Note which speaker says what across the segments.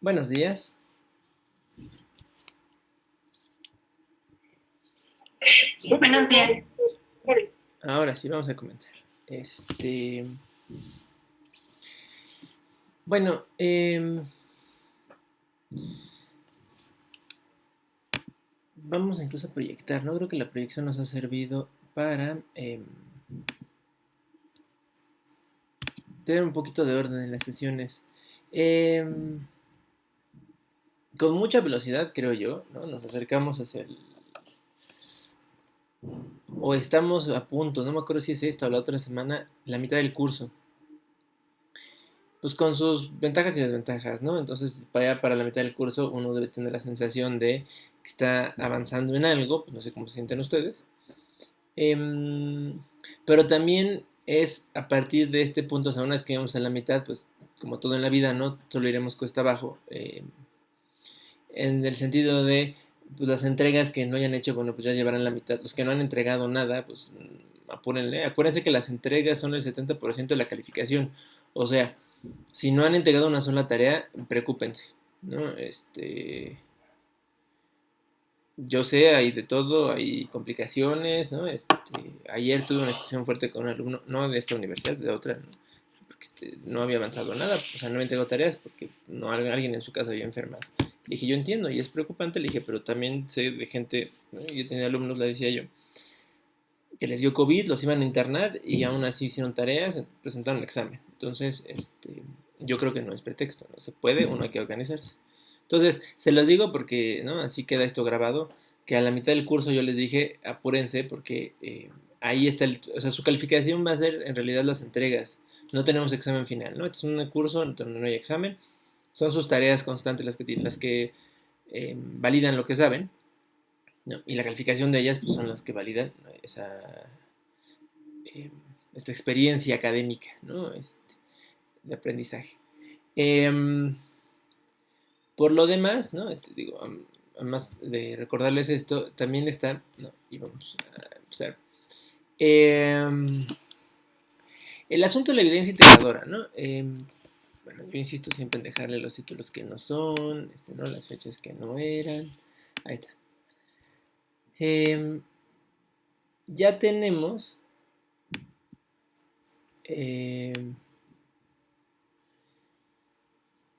Speaker 1: Buenos días.
Speaker 2: Buenos días.
Speaker 1: Ahora sí, vamos a comenzar. Bueno, vamos incluso a proyectar, ¿no? Creo que la proyección nos ha servido para tener un poquito de orden en las sesiones. Em, con mucha velocidad, creo yo, ¿no? Nos acercamos hacia el... O estamos a punto, no me acuerdo si es esta o la otra semana, la mitad del curso. Pues con sus ventajas y desventajas, ¿no? Entonces, para la mitad del curso uno debe tener la sensación de que está avanzando en algo, pues no sé cómo se sienten ustedes. Em, pero también es a partir de este punto, o sea, una vez que vamos a la mitad, pues como todo en la vida, ¿no? Solo iremos cuesta abajo. En el sentido de pues, las entregas que no hayan hecho, bueno, pues ya llevarán la mitad. Los que no han entregado nada, pues apúrenle. Acuérdense que las entregas son el 70% de la calificación. O sea, si no han entregado una sola tarea, preocúpense, ¿no? Yo sé, hay de todo, hay complicaciones, ¿no? Ayer tuve una discusión fuerte con un alumno, no de esta universidad, de otra, ¿no? Porque no había avanzado nada, o sea, no había entregado tareas porque no, alguien en su casa había enfermado. Le dije, yo entiendo, y es preocupante, le dije, pero también sé de gente, ¿no? Yo tenía alumnos, le decía yo, que les dio COVID, los iban a internar y aún así hicieron tareas, presentaron el examen. Entonces, yo creo que no es pretexto, ¿no? Se puede, uno hay que organizarse. Entonces, se los digo porque, ¿no? Así queda esto grabado, que a la mitad del curso yo les dije, apúrense porque ahí está, o sea, su calificación va a ser en realidad las entregas. No tenemos examen final, ¿no? Es un curso donde no hay examen, son sus tareas constantes las que validan lo que saben, ¿no? Y la calificación de ellas pues, son las que validan eh, esta experiencia académica, ¿no? De aprendizaje. Eh, por lo demás, ¿no? Digo, además de recordarles esto, también está, ¿no? Y vamos a empezar. Eh, el asunto de la evidencia integradora, ¿no? Bueno, yo insisto siempre en dejarle los títulos que no son, ¿no? Las fechas que no eran. Ahí está. Eh, ya tenemos eh,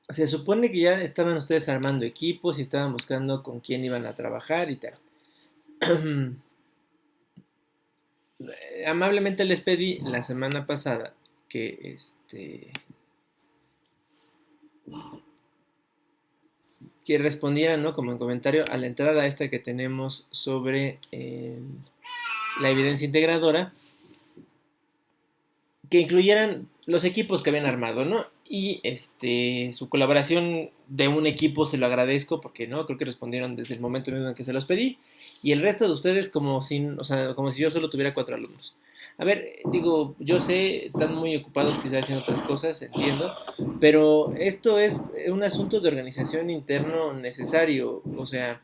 Speaker 1: se supone que ya estaban ustedes armando equipos y estaban buscando con quién iban a trabajar y tal. Amablemente les pedí la semana pasada que respondieran, ¿no? Como en comentario a la entrada esta que tenemos sobre la evidencia integradora, que incluyeran los equipos que habían armado, ¿no? Y su colaboración de un equipo se lo agradezco porque no, creo que respondieron desde el momento mismo en que se los pedí. Y el resto de ustedes o sea, como si yo solo tuviera 4 alumnos. A ver, digo, yo sé, están muy ocupados quizás haciendo otras cosas, entiendo, pero esto es un asunto de organización interno necesario, o sea,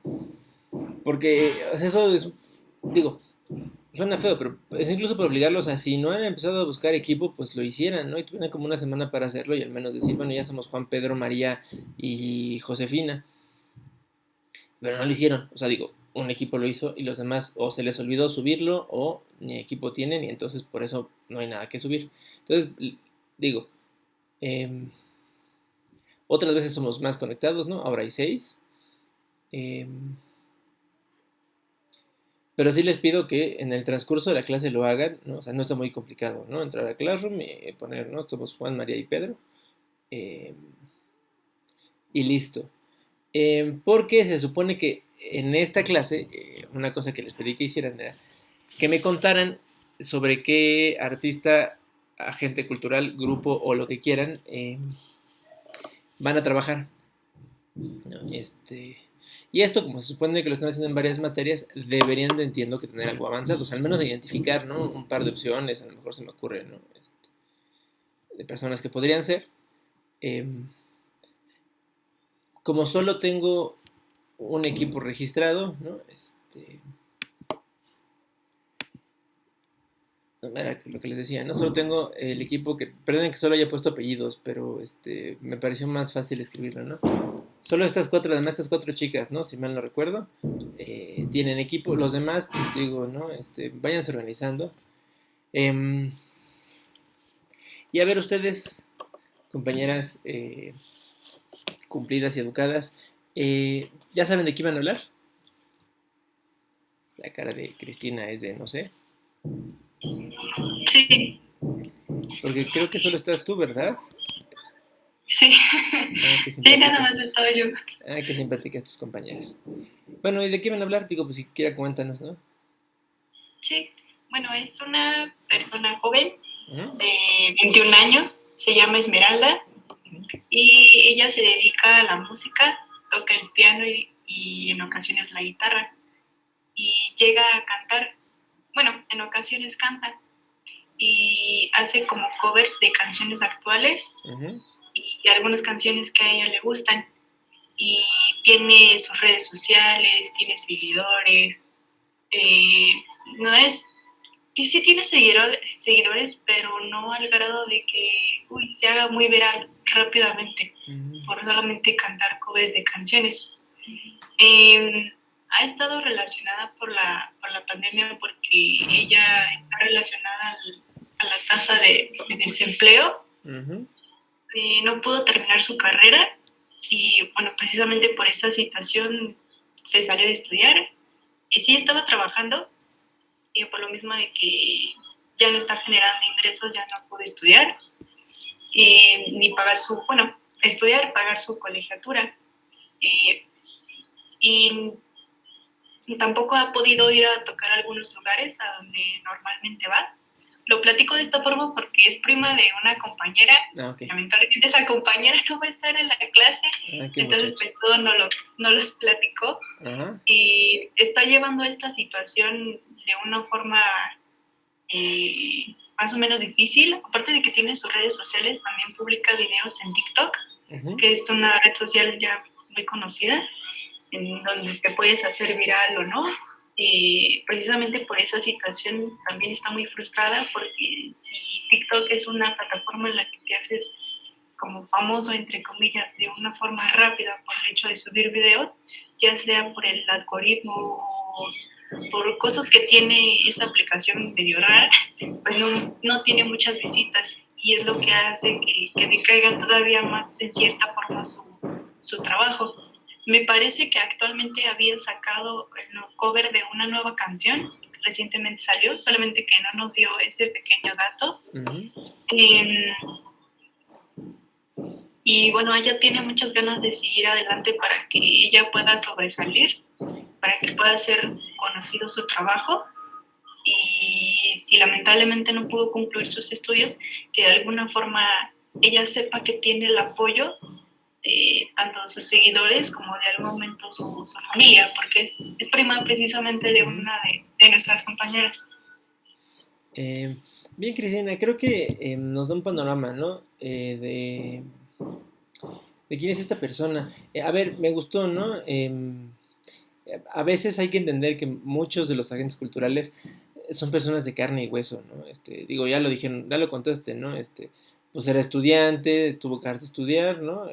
Speaker 1: porque o sea, eso es, digo, suena feo, pero es incluso para obligarlos a si no han empezado a buscar equipo, pues lo hicieran, ¿no? Y tuvieran como una semana para hacerlo y al menos decir, bueno, ya somos Juan, Pedro, María y Josefina. Pero no lo hicieron. O sea, digo, un equipo lo hizo y los demás o se les olvidó subirlo o ni equipo tienen y entonces por eso no hay nada que subir. Entonces, digo, eh, otras veces somos más conectados, ¿no? Ahora hay 6. Eh, Pero sí les pido que en el transcurso de la clase lo hagan, ¿no? O sea, no está muy complicado, ¿no? Entrar a Classroom y poner, ¿no? Somos Juan, María y Pedro. eh, y listo. Porque se supone que en esta clase, una cosa que les pedí que hicieran era que me contaran sobre qué artista, agente cultural, grupo o lo que quieran van a trabajar, ¿no? Y esto, como se supone que lo están haciendo en varias materias, deberían de, entiendo, que tener algo avanzado, o sea, al menos identificar, ¿no? Un par de opciones, a lo mejor se me ocurre, ¿no? De personas que podrían ser. Eh, como solo tengo un equipo registrado, ¿no? Era lo que les decía, no solo tengo el equipo que, perdonen que solo haya puesto apellidos, pero me pareció más fácil escribirlo, ¿no? Solo además estas cuatro chicas, ¿no? Si mal no recuerdo, tienen equipo. Los demás, pues, digo, ¿no? Váyanse organizando. Em, y a ver ustedes, compañeras cumplidas y educadas, ¿ya saben de qué iban a hablar? La cara de Cristina es de no sé.
Speaker 2: Sí,
Speaker 1: Porque creo que solo estás tú, ¿verdad?
Speaker 2: sí,
Speaker 1: Ah, qué
Speaker 2: sí, nada más
Speaker 1: simpáticas.
Speaker 2: estaba yo.
Speaker 1: Ah, qué simpáticas tus compañeras. Bueno, ¿y de qué van a hablar? Digo, pues si quiera cuéntanos, ¿no?
Speaker 2: Sí, bueno, es una persona joven
Speaker 1: ¿Mm?
Speaker 2: de 21 años, se llama Esmeralda y ella se dedica a la música, toca el piano y en ocasiones la guitarra y llega a cantar, bueno, en ocasiones canta y hace como covers de canciones actuales
Speaker 1: Ujú.
Speaker 2: y algunas canciones que a ella le gustan y tiene sus redes sociales, tiene seguidores, eh, no es, sí tiene seguidores, pero no al grado de que se haga muy viral rápidamente
Speaker 1: Ujú.
Speaker 2: por solamente cantar covers de canciones. Eh, ha estado relacionada por la pandemia porque ella está relacionada a la tasa de desempleo.
Speaker 1: Ujú.
Speaker 2: No pudo terminar su carrera y bueno, precisamente por esa situación se salió de estudiar. Y sí estaba trabajando, y por lo mismo de que ya no está generando ingresos, ya no pudo estudiar, ni pagar bueno, estudiar, pagar su colegiatura. Eh, y tampoco ha podido ir a tocar algunos lugares a donde normalmente va. Lo platico de esta forma porque es prima de una compañera.
Speaker 1: Ah, ok.
Speaker 2: Lamentablemente esa compañera no va a estar en la clase,
Speaker 1: Ah, qué
Speaker 2: entonces
Speaker 1: muchacha.
Speaker 2: pues todo no los platicó
Speaker 1: Ajá.
Speaker 2: y está llevando esta situación de una forma más o menos difícil. Aparte de que tiene sus redes sociales, también publica videos en TikTok,
Speaker 1: Ujú.
Speaker 2: que es una red social ya muy conocida, en donde te puedes hacer viral o no. Precisamente por esa situación también está muy frustrada porque si TikTok es una plataforma en la que te haces como famoso, entre comillas, de una forma rápida por el hecho de subir videos, ya sea por el algoritmo o por cosas que tiene esa aplicación medio rara, pues no tiene muchas visitas y es lo que hace que decaiga todavía más en cierta forma su trabajo. Me parece que actualmente había sacado el cover de una nueva canción, recientemente salió, solamente que no nos dio ese pequeño dato.
Speaker 1: Ujú.
Speaker 2: Eh, y bueno, ella tiene muchas ganas de seguir adelante para que ella pueda sobresalir, para que pueda ser conocido su trabajo. Y si lamentablemente no pudo concluir sus estudios, que de alguna forma ella sepa que tiene el apoyo de tanto de sus seguidores como de algún momento su familia, porque es prima precisamente de
Speaker 1: Ujú.
Speaker 2: una de nuestras compañeras.
Speaker 1: Eh, Bien, Cristina, creo que nos da un panorama, ¿no? De quién es esta persona. A ver, me gustó, ¿no? A veces hay que entender que muchos de los agentes culturales son personas de carne y hueso, ¿no? Digo, ya lo dijeron, ya lo contaste, ¿no? Pues era estudiante, tuvo que dejar de estudiar, ¿no?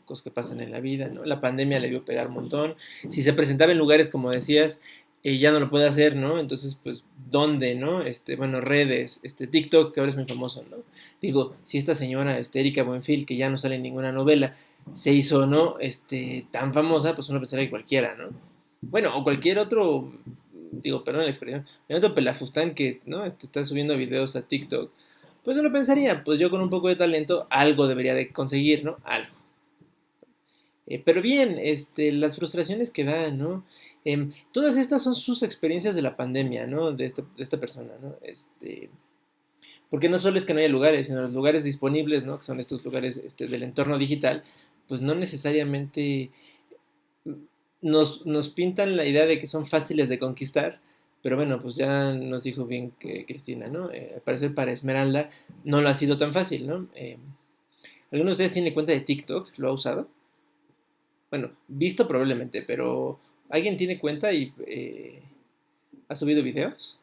Speaker 1: Cosas que pasan en la vida, ¿no? La pandemia le vio pegar un montón. Si se presentaba en lugares, como decías, ya no lo puede hacer, ¿no? Entonces, pues, ¿dónde, no? Bueno, redes, TikTok, que ahora es muy famoso, ¿no? Digo, si esta señora, Erika Buenfil, que ya no sale en ninguna novela, se hizo, ¿no? Tan famosa, pues uno pensaría que cualquiera, ¿no? Bueno, o cualquier otro, digo, perdón la expresión, otro pelafustán que, ¿no? Te está subiendo videos a TikTok, pues no lo pensaría, pues yo con un poco de talento algo debería de conseguir, ¿no? Algo. Pero bien, las frustraciones que dan, ¿no? Todas estas son sus experiencias de la pandemia, ¿no? De esta persona, ¿no? Porque no solo es que no haya lugares, sino los lugares disponibles, ¿no? Que son estos lugares del entorno digital, pues no necesariamente nos pintan la idea de que son fáciles de conquistar, pero bueno, pues ya nos dijo bien que Cristina, ¿no? Al parecer para Esmeralda no lo ha sido tan fácil, ¿no? ¿Alguno de ustedes tiene cuenta de TikTok? ¿Lo ha usado? Bueno, visto probablemente, pero ¿alguien tiene cuenta y ha subido videos?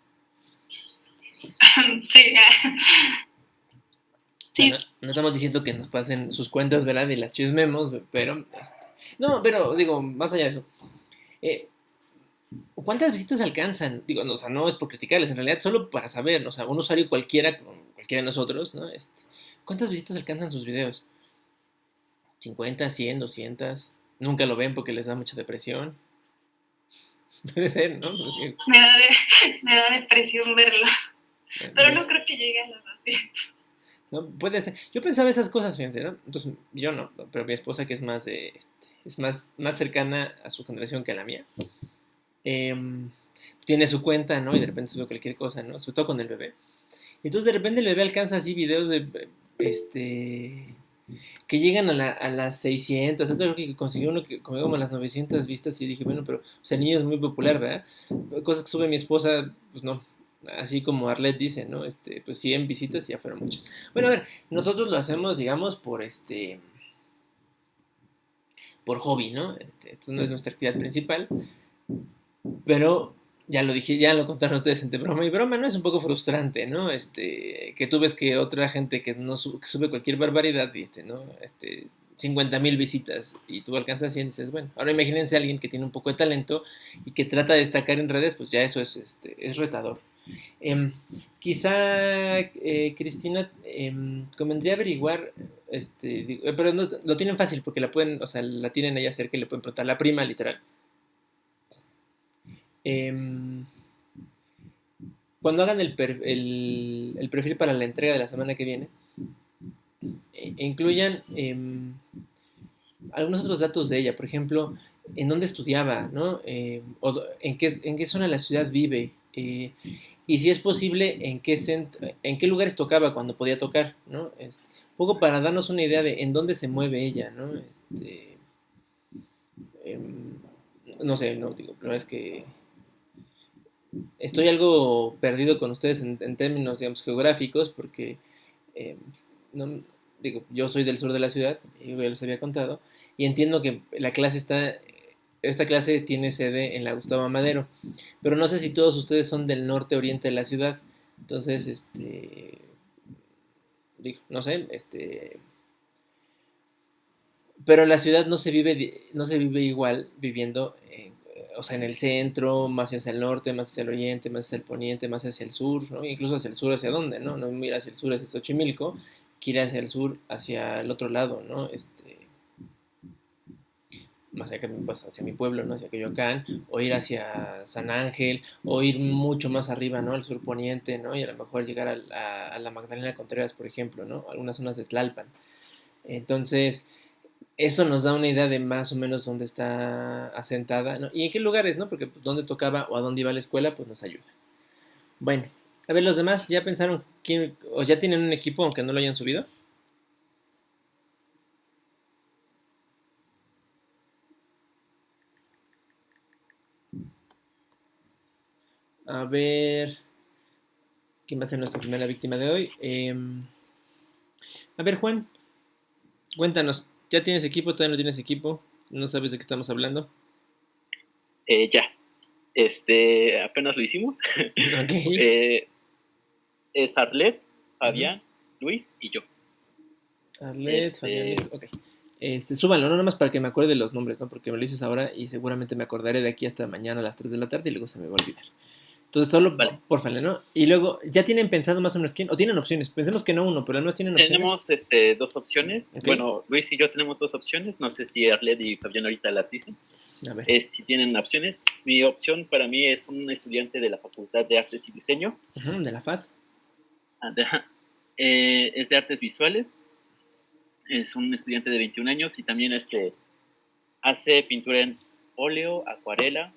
Speaker 2: Sí,
Speaker 1: O sea, no,
Speaker 2: sí,
Speaker 1: no estamos diciendo que nos pasen sus cuentas, ¿verdad? Y las chismemos, pero No, pero digo, más allá de eso, eh, ¿cuántas visitas alcanzan? Digo, no, o sea, no es por criticarles, en realidad solo para saber, ¿no? O sea, un usuario cualquiera, como cualquiera de nosotros, ¿no? ¿Cuántas visitas alcanzan sus videos? 50, 100, 200. Nunca lo ven porque les da mucha depresión. Puede ser, ¿no? Pues,
Speaker 2: Me da, me da depresión verlo. Pero
Speaker 1: bueno,
Speaker 2: no creo que llegue a los 200.
Speaker 1: ¿no? Puede ser. Yo pensaba esas cosas, fíjense, ¿no? Entonces, yo no, pero mi esposa que es más de, es más cercana a su generación que a la mía, em, tiene su cuenta, ¿no? Y de repente sube cualquier cosa, ¿no? Sobre todo con el bebé. Entonces de repente el bebé alcanza así videos de, que llegan a las 600. Otro creo que consiguió uno que como a las 900 vistas y dije, bueno, pero, o sea, el niño es muy popular, ¿verdad? Cosas que sube mi esposa, pues no. Así como Arlet dice, ¿no? Pues 100 visitas ya fueron muchas. Bueno, a ver, nosotros lo hacemos, digamos, por hobby, ¿no? Esto no es nuestra actividad principal, pero ya lo dije, ya lo contaron ustedes entre broma y broma, ¿no? Es un poco frustrante, ¿no? Que tú ves que otra gente que no que sube cualquier barbaridad, ¿viste? ¿No? 50,000 visitas y tú alcanzas 100 y dices, bueno, ahora imagínense a alguien que tiene un poco de talento y que trata de destacar en redes, pues ya eso es retador. Em, Quizá, Cristina, convendría averiguar, pero no, lo tienen fácil porque la pueden, o sea, la tienen allá cerca y le pueden preguntar, la prima, literal. Em, Cuando hagan el perfil para la entrega de la semana que viene, incluyan algunos otros datos de ella, por ejemplo, en dónde estudiaba, ¿no? En qué zona de la ciudad vive, y si es posible, en qué lugares tocaba cuando podía tocar, ¿no? Un poco para darnos una idea de en dónde se mueve ella, ¿no? Em, no sé, no digo, la verdad es que estoy algo perdido con ustedes en términos, digamos, geográficos, porque eh, no, digo, yo soy del sur de la ciudad, yo ya les había contado, y entiendo que esta clase tiene sede en la Gustavo Madero, pero no sé si todos ustedes son del norte oriente de la ciudad, entonces, digo, no sé, pero en la ciudad no se vive igual viviendo o sea, en el centro, más hacia el norte, más hacia el oriente, más hacia el poniente, más hacia el sur, ¿no? Incluso hacia el sur, ¿hacia dónde, no? No mira hacia el sur, hacia Xochimilco, que ir hacia el sur, hacia el otro lado, ¿no? Más allá pues, hacia mi pueblo, ¿no? Hacia Coyoacán, o ir hacia San Ángel, o ir mucho más arriba, ¿no? Al sur poniente, ¿no? Y a lo mejor llegar a la Magdalena Contreras, por ejemplo, ¿no? Algunas zonas de Tlalpan. Entonces, eso nos da una idea de más o menos dónde está asentada, ¿no? Y en qué lugares, ¿no? Porque pues, dónde tocaba o a dónde iba a la escuela, pues nos ayuda. Bueno, a ver, los demás ya pensaron quién, o ya tienen un equipo aunque no lo hayan subido. A ver, quién va a ser nuestra primera víctima de hoy. A ver, Juan, cuéntanos, ¿ya tienes equipo? ¿Todavía no tienes equipo? ¿No sabes de qué estamos hablando?
Speaker 3: Ya, apenas lo hicimos.
Speaker 1: Ok.
Speaker 3: Es Arlet,
Speaker 1: Ujú.
Speaker 3: Fabián, Luis y yo.
Speaker 1: Arlet, Fabián,
Speaker 3: Este,
Speaker 1: listo. Ok. Súbanlo, no nomás para que me acuerde de los nombres, ¿no? Porque me lo dices ahora y seguramente me acordaré de aquí hasta mañana a las 3 de la tarde y luego se me va a olvidar. Entonces, solo
Speaker 3: vale.
Speaker 1: porfa, ¿no? Y luego, ¿ya tienen pensado más o menos quién? ¿O tienen opciones? Pensemos que no uno, pero al menos tienen opciones.
Speaker 3: Tenemos dos opciones.
Speaker 1: Ok.
Speaker 3: Bueno, Luis y yo tenemos dos opciones. No sé si Arlet y Fabián ahorita las dicen.
Speaker 1: A ver.
Speaker 3: Si tienen opciones. Mi opción para mí es un estudiante de la Facultad de Artes y Diseño.
Speaker 1: De la FAD.
Speaker 3: Es de artes visuales. Es un estudiante de 21 años y también hace pintura en óleo, acuarela,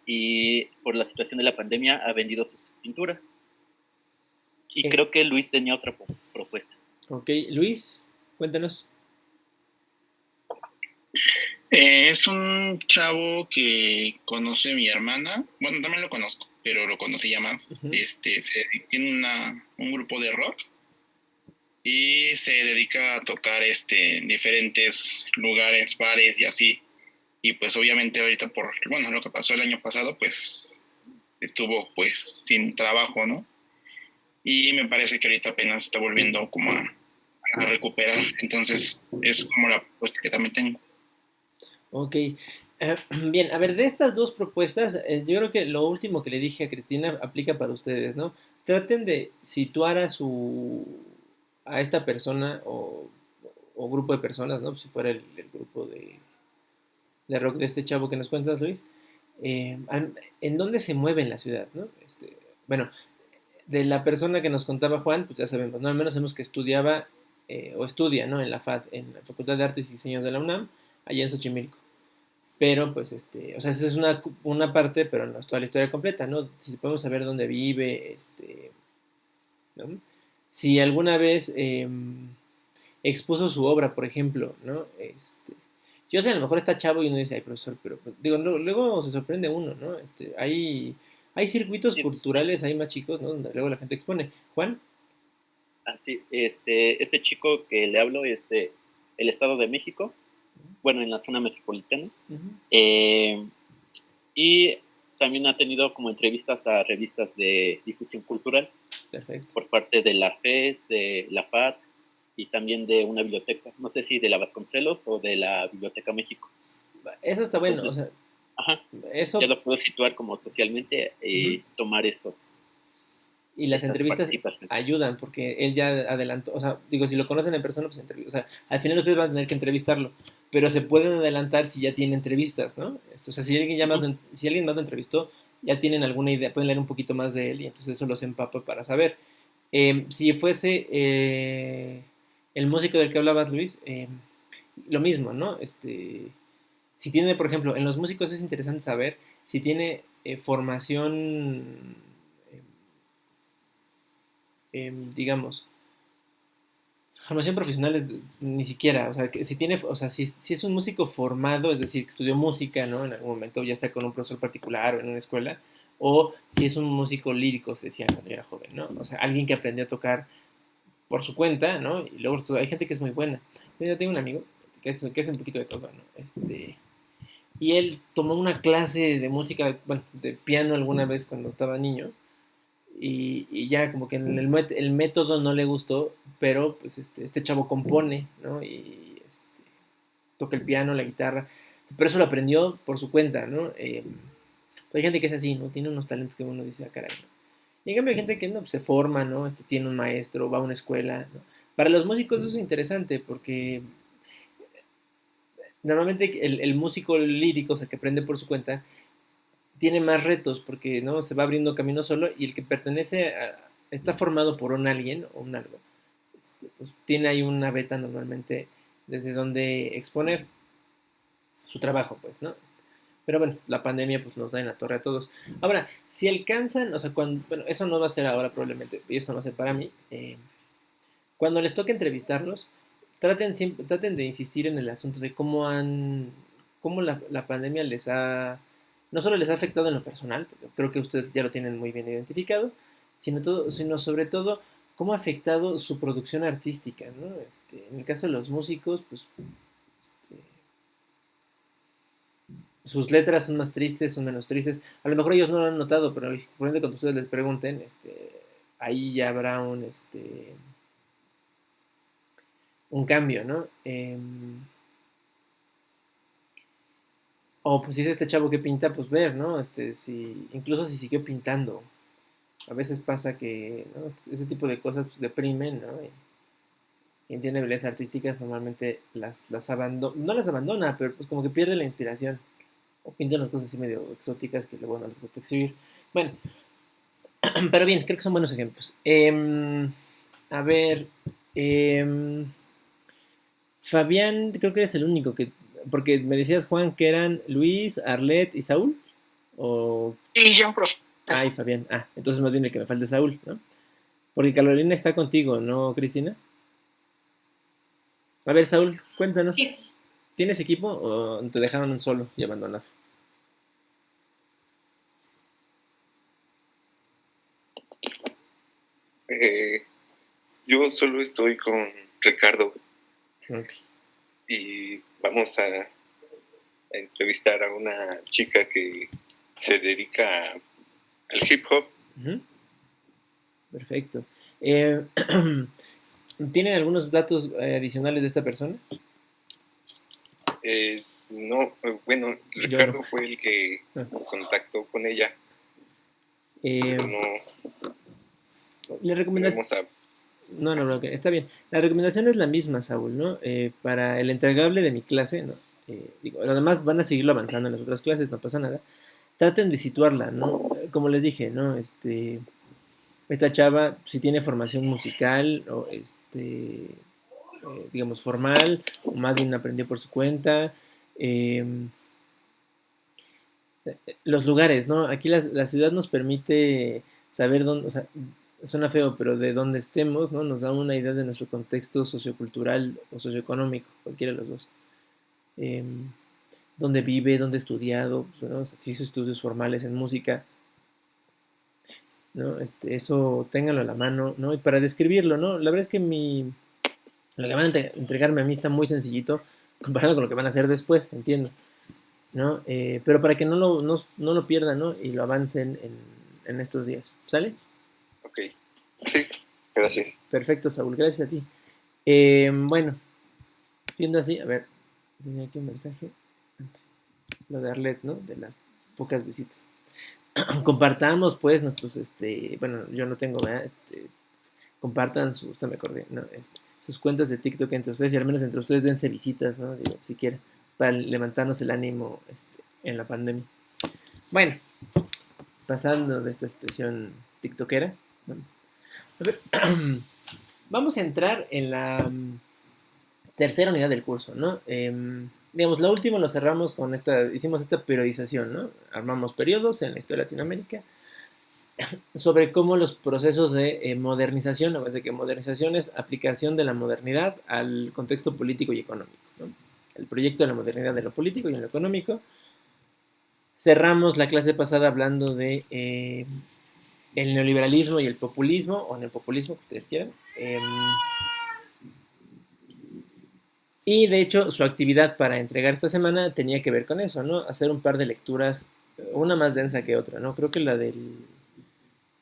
Speaker 3: y por la situación de la pandemia ha vendido sus pinturas. Y creo que Luis tenía otra propuesta.
Speaker 1: Ok, Luis, cuéntanos.
Speaker 4: Es un chavo que conoce mi hermana. Bueno, también lo conozco, pero lo conoce ya más. Tiene un grupo de rock y se dedica a tocar en diferentes lugares, bares y así. Y pues obviamente ahorita bueno, lo que pasó el año pasado, pues estuvo pues sin trabajo, ¿no? Y me parece que ahorita apenas está volviendo como a recuperar. Entonces es como la propuesta que también tengo.
Speaker 1: Ok. Bien, a ver, de estas dos propuestas, yo creo que lo último que le dije a Cristina aplica para ustedes, ¿no? Traten de situar a esta persona o grupo de personas, ¿no? Si fuera el grupo de rock de este chavo que nos cuentas, Luis, en dónde se mueve en la ciudad, ¿no? Bueno, de la persona que nos contaba Juan, pues ya sabemos, ¿no? Al menos sabemos que estudiaba o estudia, ¿no? En la FAD, en la Facultad de Artes y Diseño de la UNAM, allá en Xochimilco. Pero, pues, o sea, esa es una parte, pero no es toda la historia completa, ¿no? Si podemos saber dónde vive, ¿no? Si alguna vez expuso su obra, por ejemplo, ¿no? Yo sé, a lo mejor está chavo y uno dice, ay, profesor, pero, pues, digo, luego se sorprende uno, ¿no? Hay circuitos
Speaker 3: Sí,
Speaker 1: culturales ahí más chicos, ¿no? Donde luego la gente expone. Juan,
Speaker 3: así, este chico que le hablo es de el Estado de México, bueno, en la zona metropolitana,
Speaker 1: ujú,
Speaker 3: eh, y también ha tenido como entrevistas a revistas de difusión cultural
Speaker 1: perfecto.
Speaker 3: por parte de la FES, de la FAD y también de una biblioteca, no sé si de la Vasconcelos o de la Biblioteca México.
Speaker 1: Eso está bueno, o
Speaker 3: Entonces,
Speaker 1: sea,
Speaker 3: ajá, ya
Speaker 1: eso,
Speaker 3: lo puedo situar como socialmente
Speaker 1: ujú.
Speaker 3: y tomar
Speaker 1: Y las
Speaker 3: esas
Speaker 1: entrevistas
Speaker 3: participaciones.
Speaker 1: ayudan porque él ya adelantó, o sea, digo, si lo conocen en persona, pues o sea, al final ustedes van a tener que entrevistarlo, pero se pueden adelantar si ya tiene entrevistas, ¿no? O sea,
Speaker 3: Ujú.
Speaker 1: si alguien más lo entrevistó, ya tienen alguna idea, pueden leer un poquito más de él y entonces eso los empapa para saber. Si fuese el músico del que hablabas, Luis, lo mismo, ¿no? Si tiene, por ejemplo, en los músicos es interesante saber si tiene formación, eh, digamos, formación profesional ni siquiera, o sea, que si tiene, o sea, si es un músico formado, es decir, que estudió música, ¿no? En algún momento, ya sea con un profesor particular o en una escuela, o si es un músico lírico, se decía cuando yo era joven, ¿no? O sea, alguien que aprendió a tocar por su cuenta, ¿no? Y luego hay gente que es muy buena. Yo tengo un amigo que es un poquito de todo, ¿no? Y él tomó una clase de música, bueno, de piano alguna vez cuando estaba niño, y ya como que el método no le gustó, pero pues este chavo compone, ¿no? Y toca el piano, la guitarra, pero eso lo aprendió por su cuenta, ¿no? Hay gente que es así, ¿no? Tiene unos talentos que uno dice, ah, caray, ¿no? Y en cambio hay gente que no, pues, se forma, ¿no? Tiene un maestro, va a una escuela, ¿no? Para los músicos eso es interesante porque normalmente el músico lírico, o sea, que aprende por su cuenta, tiene más retos porque no se va abriendo camino solo y el que está formado por un alguien o un algo, pues tiene ahí una beta normalmente desde donde exponer su trabajo, pues, ¿no? Pero bueno, la pandemia pues nos da en la torre a todos. Ahora, si alcanzan, o sea, bueno, eso no va a ser ahora probablemente, y eso no va a ser para mí, cuando les toque entrevistarlos, traten de insistir en el asunto de cómo la pandemia no solo les ha afectado en lo personal, porque creo que ustedes ya lo tienen muy bien identificado, sino sobre todo cómo ha afectado su producción artística, ¿no? En el caso de los músicos, pues este, sus letras son más tristes, son menos tristes. A lo mejor ellos no lo han notado, pero por ejemplo, cuando ustedes les pregunten, ahí ya habrá un cambio, ¿no? O pues si es este chavo que pinta, pues ver, ¿no? Incluso si siguió pintando. A veces pasa que, ¿no? Ese tipo de cosas pues, deprimen, ¿no? Y quien tiene habilidades artísticas normalmente las abandona, no las abandona, pero pues como que pierde la inspiración. O pintan unas cosas así medio exóticas que luego no les gusta exhibir. Bueno, pero bien, creo que son buenos ejemplos. A ver, em, Fabián, creo que eres el único que. Porque me decías, Juan, que eran Luis, Arlet y Saúl. O.
Speaker 2: Y yo, profe.
Speaker 1: Ay, Fabián. Ah, entonces más bien el que me falta es Saúl, ¿no? Porque Carolina está contigo, ¿no, Cristina? A ver, Saúl, cuéntanos.
Speaker 2: Sí.
Speaker 1: ¿Tienes equipo o te dejaron un solo y abandonado?
Speaker 5: Eh, yo solo estoy con Ricardo
Speaker 1: Ok.
Speaker 5: y vamos a entrevistar a una chica que se dedica al hip hop.
Speaker 1: Ujú. Perfecto. Eh, ¿Tienen algunos datos adicionales de esta persona?
Speaker 5: No, bueno,
Speaker 1: Yo
Speaker 5: Ricardo
Speaker 1: no.
Speaker 5: fue el que contactó con ella, pero no,
Speaker 1: La
Speaker 5: no
Speaker 1: recomendación...
Speaker 5: hemos a...
Speaker 1: No, está bien. La recomendación es la misma, Saúl, ¿no? Para el entregable de mi clase, ¿no? Digo, lo demás van a seguirlo avanzando en las otras clases, no pasa nada. Traten de situarla, ¿no? Como les dije, ¿no? Esta chava, si tiene formación musical o digamos, formal, o más bien aprendió por su cuenta. eh, los lugares, ¿no? Aquí la ciudad nos permite saber dónde, o sea, suena feo, pero de dónde estemos, ¿no? Nos da una idea de nuestro contexto sociocultural o socioeconómico, cualquiera de los dos. Eh, Dónde vive, dónde ha estudiado, ¿no? O sea, si hizo estudios formales en música, ¿no? Eso ténganlo a la mano, ¿no? Y para describirlo, ¿no? La verdad es que lo que van a entregarme a mí está muy sencillito comparado con lo que van a hacer después, entiendo, ¿no? Pero para que no lo pierdan, ¿no? Y lo avancen en estos días, ¿sale?
Speaker 5: Ok, sí, gracias.
Speaker 1: Perfecto, Saúl, gracias a ti. Bueno, siendo así, a ver, tenía aquí un mensaje, lo de Arlet, ¿no? De las pocas visitas. Compartamos, pues, bueno, yo no tengo, ¿verdad? Compartan me acordé, ¿no? Sus cuentas de TikTok entre ustedes y al menos entre ustedes dense visitas, ¿no? Digo, siquiera, para levantarnos el ánimo en la pandemia. Bueno, pasando de esta situación tiktokera, ¿no? A ver, vamos a entrar en la tercera unidad del curso, ¿no? Digamos, la última lo cerramos con hicimos esta periodización, ¿no? Armamos periodos en la historia de Latinoamérica sobre cómo los procesos de modernización, a base que modernización es aplicación de la modernidad al contexto político y económico, ¿no? El proyecto de la modernidad de lo político y en lo económico. Cerramos la clase pasada hablando de el neoliberalismo y el populismo, o neopopulismo, que ustedes quieran. Y de hecho, su actividad para entregar esta semana tenía que ver con eso, ¿no? Hacer un par de lecturas, una más densa que otra, ¿no? Creo que la del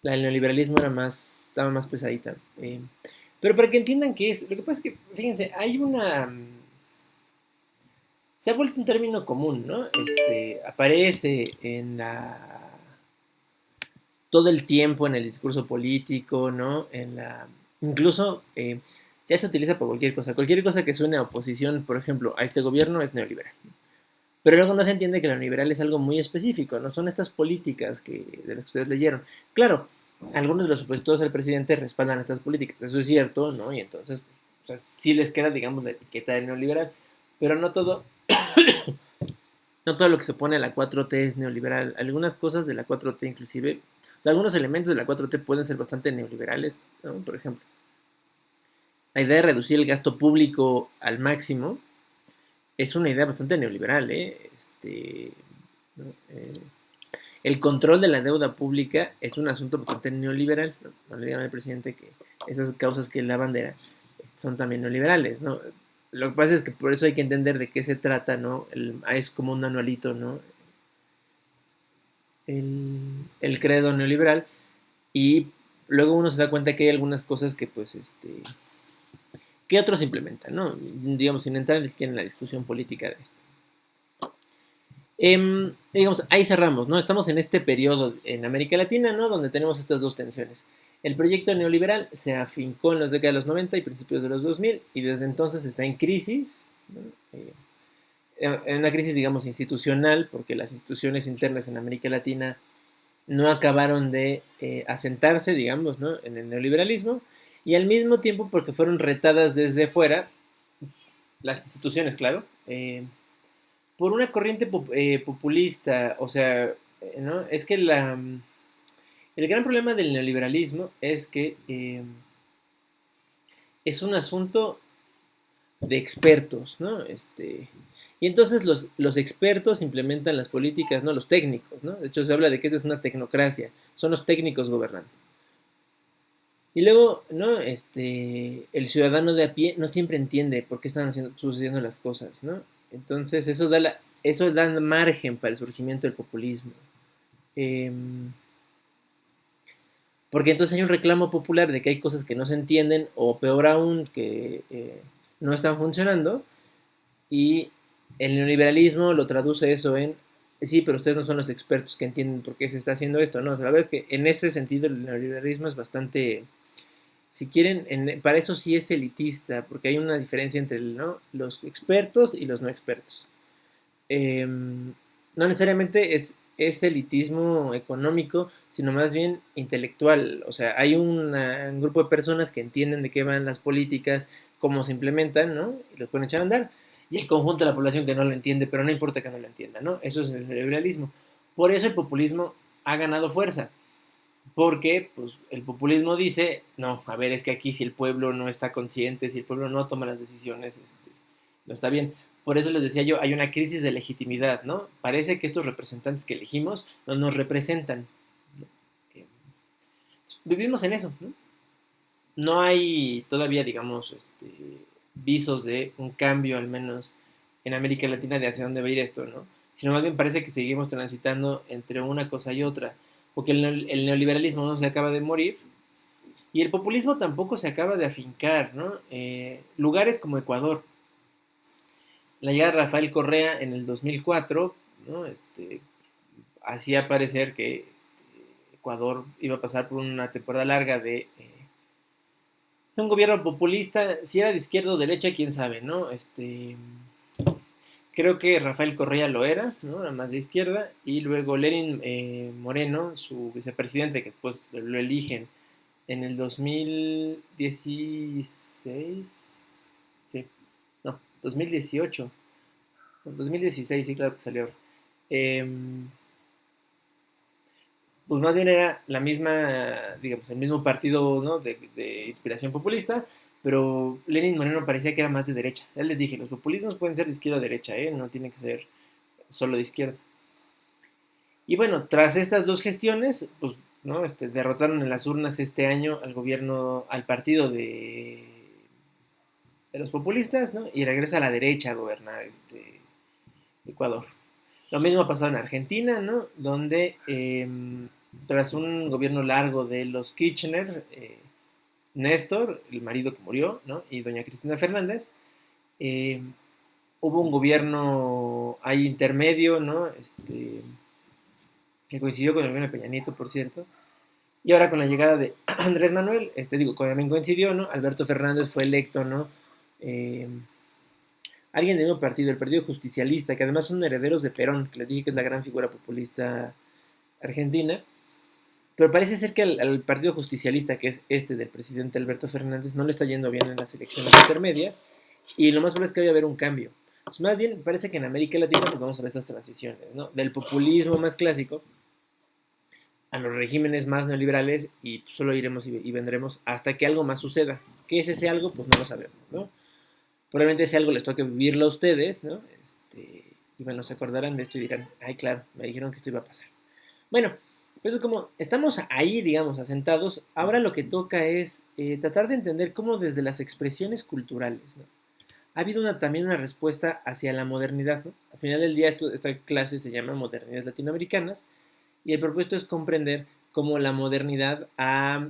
Speaker 1: neoliberalismo estaba más pesadita. Pero para que entiendan qué es, lo que pasa es que, fíjense, se ha vuelto un término común, ¿no? Aparece todo el tiempo en el discurso político, ¿no? Incluso ya se utiliza por cualquier cosa que suene a oposición, por ejemplo, a este gobierno es neoliberal. Pero luego no se entiende que lo neoliberal es algo muy específico, no son estas políticas de las que ustedes leyeron. Claro, algunos de los opositores al presidente respaldan estas políticas, eso es cierto, ¿no? Y entonces, o sea, sí les queda, digamos, la etiqueta de neoliberal, pero no todo, no todo lo que se opone a la 4T es neoliberal. Algunas cosas de la 4T inclusive, o sea, algunos elementos de la 4T pueden ser bastante neoliberales, ¿no? Por ejemplo, la idea de reducir el gasto público al máximo es una idea bastante neoliberal, ¿eh? ¿No? El control de la deuda pública es un asunto bastante neoliberal. No le digan al presidente que esas causas que él la bandera son también neoliberales, ¿no? Lo que pasa es que por eso hay que entender de qué se trata, ¿no? Es como un anualito, ¿no? El credo neoliberal. Y luego uno se da cuenta que hay algunas cosas que, pues, que otros implementan, ¿no? Digamos, sin entrar en la discusión política de esto. Digamos, ahí cerramos, ¿no? Estamos en este periodo en América Latina, ¿no? Donde tenemos estas dos tensiones. El proyecto neoliberal se afincó en las décadas de los 90 y principios de los 2000 y desde entonces está en crisis, ¿no? En una crisis, digamos, institucional, porque las instituciones internas en América Latina no acabaron de asentarse, digamos, ¿no? En el neoliberalismo y al mismo tiempo porque fueron retadas desde fuera, las instituciones, claro, por una corriente populista, o sea, ¿no? Es que el gran problema del neoliberalismo es que es un asunto de expertos, ¿no? Y entonces los expertos implementan las políticas, ¿no? Los técnicos, ¿no? De hecho, se habla de que esta es una tecnocracia, son los técnicos gobernando. Y luego, ¿no? El ciudadano de a pie no siempre entiende por qué están sucediendo las cosas, ¿no? Entonces, eso da margen para el surgimiento del populismo. Porque entonces hay un reclamo popular de que hay cosas que no se entienden, o peor aún, que no están funcionando, y El neoliberalismo lo traduce eso en, sí, pero ustedes no son los expertos que entienden por qué se está haciendo esto, ¿no? O sea, la verdad es que en ese sentido el neoliberalismo es bastante, si quieren, para eso sí es elitista, porque hay una diferencia entre ¿no? los expertos y los no expertos. No necesariamente es elitismo económico, sino más bien intelectual. O sea, hay un grupo de personas que entienden de qué van las políticas, cómo se implementan, ¿no? Y los pueden echar a andar. Y el conjunto de la población que no lo entiende, pero no importa que no lo entienda, ¿no? Eso es el liberalismo. Por eso el populismo ha ganado fuerza. Porque pues, el populismo dice, no, a ver, es que aquí si el pueblo no está consciente, si el pueblo no toma las decisiones, no está bien. Por eso les decía yo, hay una crisis de legitimidad, ¿no? Parece que estos representantes que elegimos no nos representan. ¿No? Vivimos en eso, ¿no? No hay todavía, digamos, visos de un cambio, al menos en América Latina, de hacia dónde va a ir esto, ¿no? Sino más bien parece que seguimos transitando entre una cosa y otra, porque el neoliberalismo no se acaba de morir y el populismo tampoco se acaba de afincar, ¿no? Lugares como Ecuador, la llegada de Rafael Correa en el 2004, ¿no? Hacía parecer que Ecuador iba a pasar por una temporada larga de un gobierno populista, si era de izquierda o derecha, quién sabe, ¿no? Creo que Rafael Correa lo era, ¿no? Era más de izquierda, y luego Lenin Moreno, su vicepresidente, que después lo eligen en el 2016, sí, no, 2018, 2016, sí, claro que salió ahora. Pues más bien era la misma, digamos, el mismo partido, ¿no? de inspiración populista, pero Lenin Moreno parecía que era más de derecha. Ya les dije, los populismos pueden ser de izquierda o derecha, ¿eh? No tiene que ser solo de izquierda. Y bueno, tras estas dos gestiones, pues, ¿no? Derrotaron en las urnas este año al gobierno, al partido de los populistas, ¿no? Y regresa a la derecha a gobernar Ecuador. Lo mismo ha pasado en Argentina, ¿no? Donde tras un gobierno largo de los Kirchner, Néstor, el marido que murió, ¿no? Y doña Cristina Fernández, eh, hubo un gobierno ahí intermedio, ¿no? Que coincidió con el gobierno de Peña Nieto, por cierto. Y ahora con la llegada de Andrés Manuel, también coincidió, ¿no? Alberto Fernández fue electo, ¿no? Eh, alguien del mismo partido, el Partido Justicialista, que además son herederos de Perón, que les dije que es la gran figura populista argentina. Pero parece ser que al Partido Justicialista, que es del presidente Alberto Fernández, no le está yendo bien en las elecciones intermedias. Y lo más probable es que vaya a haber un cambio. Pues más bien, parece que en América Latina pues vamos a ver estas transiciones, ¿no? Del populismo más clásico a los regímenes más neoliberales y pues, solo iremos y vendremos hasta que algo más suceda. ¿Qué es ese algo? Pues no lo sabemos, ¿no? Probablemente ese algo les toque vivirlo a ustedes, ¿no? Y bueno, se acordarán de esto y dirán, ay, claro, me dijeron que esto iba a pasar. Bueno, pues como estamos ahí, digamos, asentados, ahora lo que toca es tratar de entender cómo desde las expresiones culturales, ¿no? Ha habido también una respuesta hacia la modernidad, ¿no? Al final del día esta clase se llama Modernidades Latinoamericanas y el propósito es comprender cómo la modernidad ha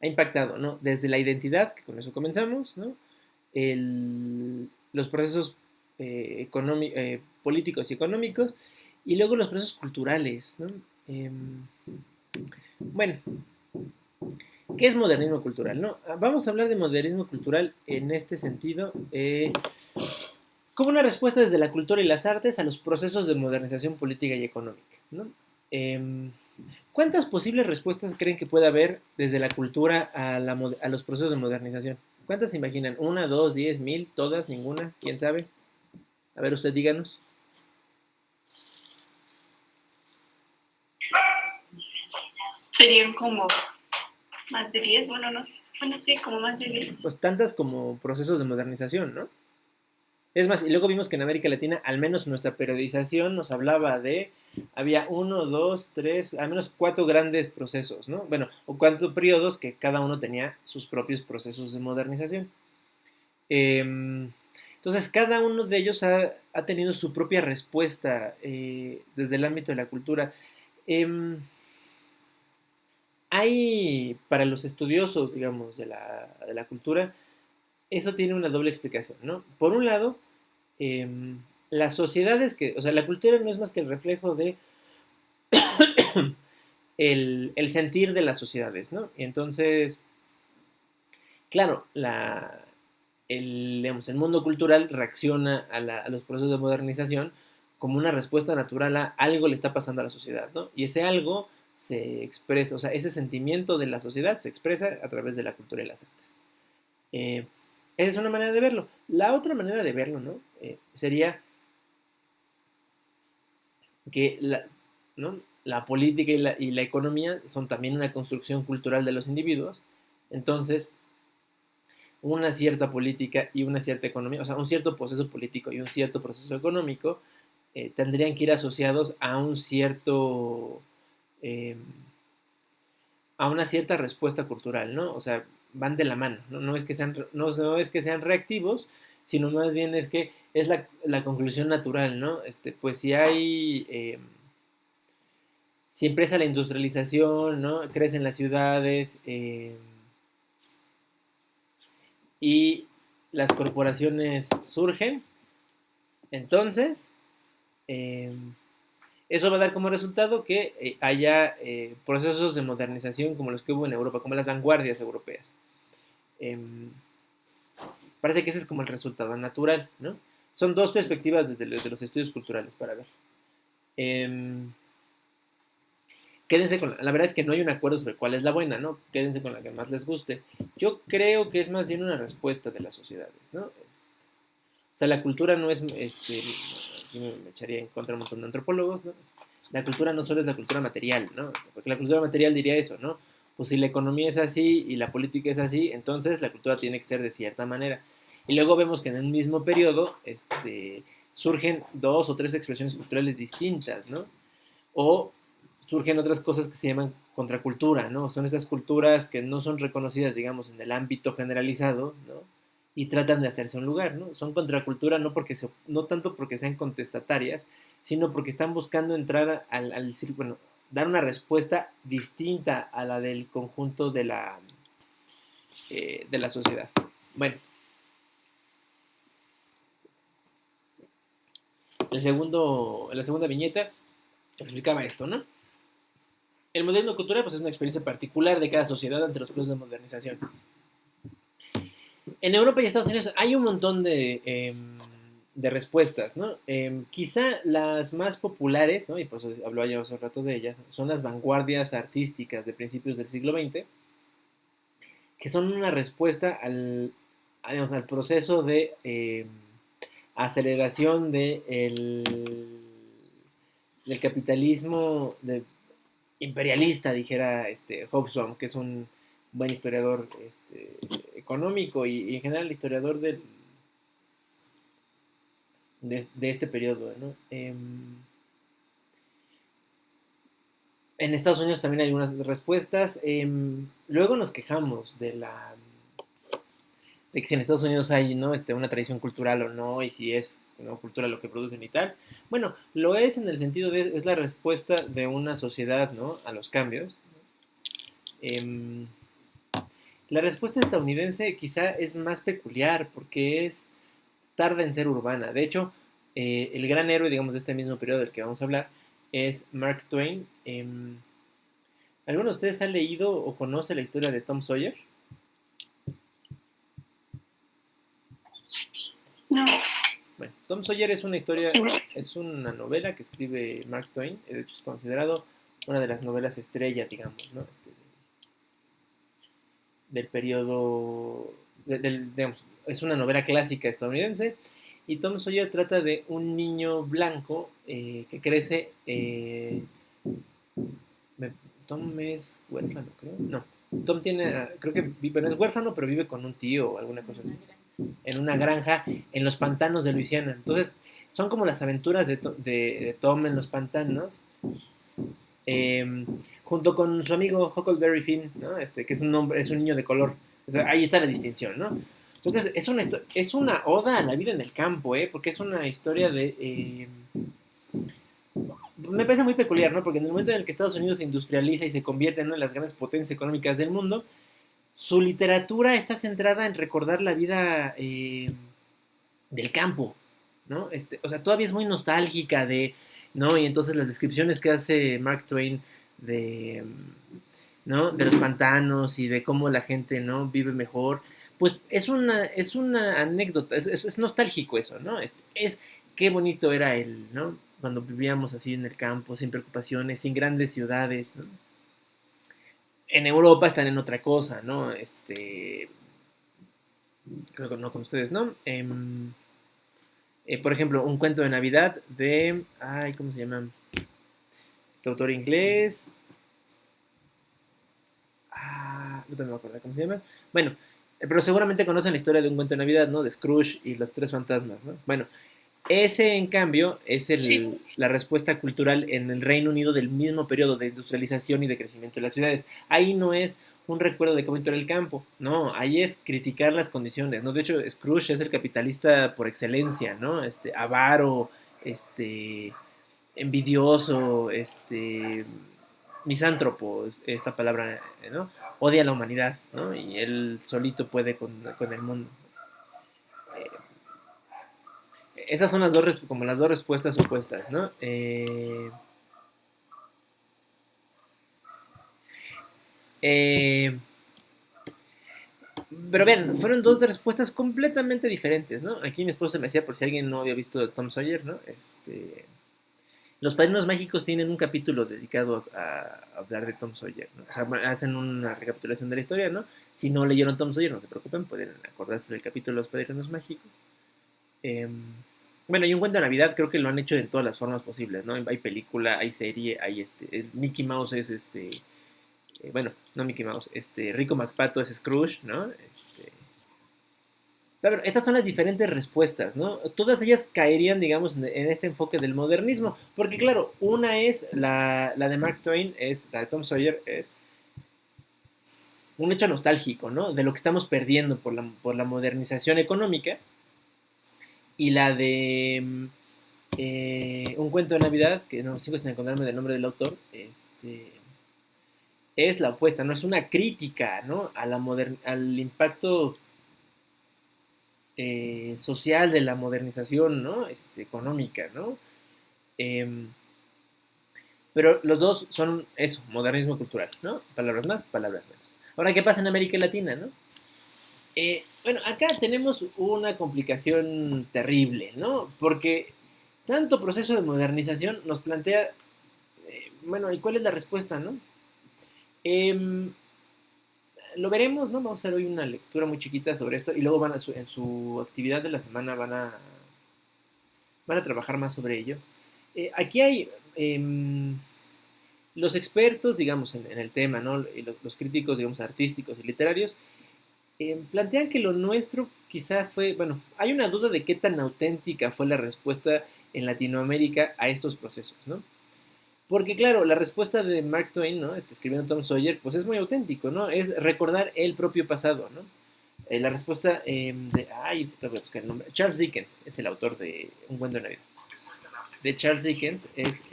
Speaker 1: impactado, ¿no? Desde la identidad, que con eso comenzamos, ¿no? Los procesos políticos y económicos, y luego los procesos culturales, ¿no? Bueno, ¿qué es modernismo cultural? ¿No? Vamos a hablar de modernismo cultural en este sentido, como una respuesta desde la cultura y las artes a los procesos de modernización política y económica, ¿no? ¿Cuántas posibles respuestas creen que puede haber desde la cultura a los procesos de modernización? ¿Cuántas se imaginan? ¿Una, dos, 10, 1000, todas, ninguna? ¿Quién sabe? A ver, usted díganos.
Speaker 2: Serían como más de 10, bueno, no sé, sí, como más de 10.
Speaker 1: Pues tantas como procesos de modernización, ¿no? Es más, y luego vimos que en América Latina, al menos nuestra periodización nos hablaba había 1, 2, 3, al menos 4 grandes procesos, ¿no? Bueno, o 4 periodos que cada uno tenía sus propios procesos de modernización. Entonces, cada uno de ellos ha tenido su propia respuesta desde el ámbito de la cultura. Hay, para los estudiosos, digamos, de la cultura, eso tiene una doble explicación, ¿no? Por un lado, las sociedades o sea, la cultura no es más que el reflejo de el sentir de las sociedades, ¿no? Y entonces, claro, digamos, el mundo cultural reacciona a los procesos de modernización como una respuesta natural a algo le está pasando a la sociedad, ¿no? Y ese algo se expresa, o sea, ese sentimiento de la sociedad se expresa a través de la cultura y las artes. Esa es una manera de verlo. La otra manera de verlo, ¿no? Sería que ¿no? La política y la economía son también una construcción cultural de los individuos. Entonces, una cierta política y una cierta economía, o sea, un cierto proceso político y un cierto proceso económico tendrían que ir asociados a un cierto, a una cierta respuesta cultural, ¿no? O sea, van de la mano, ¿no? No es que sean reactivos, sino más bien es que es la conclusión natural, ¿no? Pues si empieza la industrialización, ¿no? Crecen las ciudades, y las corporaciones surgen, entonces eso va a dar como resultado que haya procesos de modernización como los que hubo en Europa, como las vanguardias europeas. Parece que ese es como el resultado natural, ¿no? Son dos perspectivas desde los estudios culturales para ver. Quédense con la verdad es que no hay un acuerdo sobre cuál es la buena, ¿no? Quédense con la que más les guste. Yo creo que es más bien una respuesta de las sociedades, ¿no? O sea, la cultura no es, aquí me echaría en contra un montón de antropólogos, ¿no? La cultura no solo es la cultura material, ¿no? Porque la cultura material diría eso, ¿no? Pues si la economía es así y la política es así, entonces la cultura tiene que ser de cierta manera. Y luego vemos que en un mismo periodo, surgen 2 o 3 expresiones culturales distintas, ¿no? O surgen otras cosas que se llaman contracultura, ¿no? Son estas culturas que no son reconocidas, digamos, en el ámbito generalizado, ¿no? Y tratan de hacerse un lugar, ¿no? Son contracultura no tanto porque sean contestatarias, sino porque están buscando entrar al círculo, bueno, dar una respuesta distinta a la del conjunto de la sociedad. Bueno. La segunda viñeta explicaba esto, ¿no? El moderno cultural pues, es una experiencia particular de cada sociedad ante los procesos de modernización. En Europa y Estados Unidos hay un montón de respuestas, ¿no? Quizá las más populares, ¿no? Y por eso hablaba yo hace rato de ellas, son las vanguardias artísticas de principios del siglo XX, que son una respuesta al proceso de aceleración del capitalismo imperialista, dijera Hobsbawm, que es un buen historiador económico y en general historiador de este periodo, ¿no? En Estados Unidos también hay algunas respuestas. Luego nos quejamos de que si en Estados Unidos hay, ¿no? Una tradición cultural o no, y si es una cultura lo que producen y tal. Bueno, lo es en el sentido de, es la respuesta de una sociedad, ¿no? A los cambios. La respuesta estadounidense quizá es más peculiar porque tarda en ser urbana. De hecho, el gran héroe, digamos, de este mismo periodo del que vamos a hablar es Mark Twain. ¿Alguno de ustedes ha leído o conoce la historia de Tom Sawyer?
Speaker 2: No.
Speaker 1: Bueno, Tom Sawyer es una novela que escribe Mark Twain. De hecho, es considerado una de las novelas estrella, digamos, ¿no? Del periodo, digamos, es una novela clásica estadounidense. Y Tom Sawyer trata de un niño blanco que crece. Tom es huérfano, creo. No, Tom creo que no es huérfano, pero vive con un tío o alguna cosa así. En una granja en los pantanos de Luisiana. Entonces, son como las aventuras de Tom en los pantanos. Junto con su amigo Huckleberry Finn, ¿no? Que es un niño de color. O sea, ahí está la distinción, ¿no? Entonces, es una oda a la vida en el campo, porque es una historia me parece muy peculiar, ¿no? Porque en el momento en el que Estados Unidos se industrializa y se convierte en una de las grandes potencias económicas del mundo, su literatura está centrada en recordar la vida del campo, ¿no? O sea, todavía es muy nostálgica ¿no? Y entonces las descripciones que hace Mark Twain de, ¿no? De los pantanos y de cómo la gente, ¿no? Vive mejor, pues es una anécdota, es nostálgico eso, ¿no? Qué bonito era ¿no? Cuando vivíamos así en el campo, sin preocupaciones, sin grandes ciudades, ¿no? En Europa están en otra cosa, ¿no? Creo que no con ustedes, ¿no? Por ejemplo, un cuento de Navidad ay, ¿cómo se llama? Este autor inglés. No me acuerdo cómo se llama. Bueno, pero seguramente conocen la historia de un cuento de Navidad, ¿no? De Scrooge y los tres fantasmas, ¿no? Bueno, ese, en cambio, es
Speaker 2: Sí.
Speaker 1: la respuesta cultural en el Reino Unido del mismo periodo de industrialización y de crecimiento de las ciudades. Ahí no es un recuerdo de cómo era el campo, no, ahí es criticar las condiciones, ¿no? De hecho, Scrooge es el capitalista por excelencia, ¿no? Avaro, envidioso, misántropo, esta palabra, ¿no? Odia a la humanidad, ¿no? Y él solito puede con el mundo. Eh, Esas son como las dos respuestas opuestas, ¿no? Eh, pero vean, fueron dos respuestas completamente diferentes, ¿no? Aquí mi esposo me decía, por si alguien no había visto Tom Sawyer, ¿no? Los Padrinos Mágicos tienen un capítulo dedicado a hablar de Tom Sawyer, ¿no? O sea, hacen una recapitulación de la historia, ¿no? Si no leyeron Tom Sawyer, no se preocupen, pueden acordarse del capítulo de Los Padrinos Mágicos. Eh, bueno, y un cuento de Navidad creo que lo han hecho de todas las formas posibles, ¿no? Hay película, hay serie, hay Mickey Mouse es bueno, no Mickey Mouse, Rico McPato es Scrooge, ¿no? Claro, estas son las diferentes respuestas, ¿no? Todas ellas caerían, digamos, en este enfoque del modernismo, porque claro, una es la de Mark Twain, la de Tom Sawyer, es un hecho nostálgico, ¿no? De lo que estamos perdiendo por la modernización económica, y la de un cuento de Navidad, que no sigo sin encontrarme del nombre del autor, es la opuesta, ¿no? Es una crítica, ¿no? Al impacto social de la modernización, ¿no? Económica, ¿no? Em, pero los dos son eso, modernismo cultural, ¿no? Palabras más, palabras menos. Ahora, ¿qué pasa en América Latina, no? Bueno, acá tenemos una complicación terrible, ¿no? Porque tanto proceso de modernización nos plantea, bueno, ¿y cuál es la respuesta, no? Em, lo veremos, ¿no? Vamos a hacer hoy una lectura muy chiquita sobre esto y luego en su actividad de la semana van a trabajar más sobre ello. Aquí hay los expertos, digamos, en el tema, ¿no? Y los críticos, digamos, artísticos y literarios, plantean que lo nuestro quizá fue, bueno, hay una duda de qué tan auténtica fue la respuesta en Latinoamérica a estos procesos, ¿no? Porque claro, la respuesta de Mark Twain, ¿no? Escribiendo Tom Sawyer, pues es muy auténtico, ¿no? Es recordar el propio pasado, ¿no? La respuesta te voy a buscar el nombre. Charles Dickens es el autor de Un cuento de Navidad. De Charles Dickens pues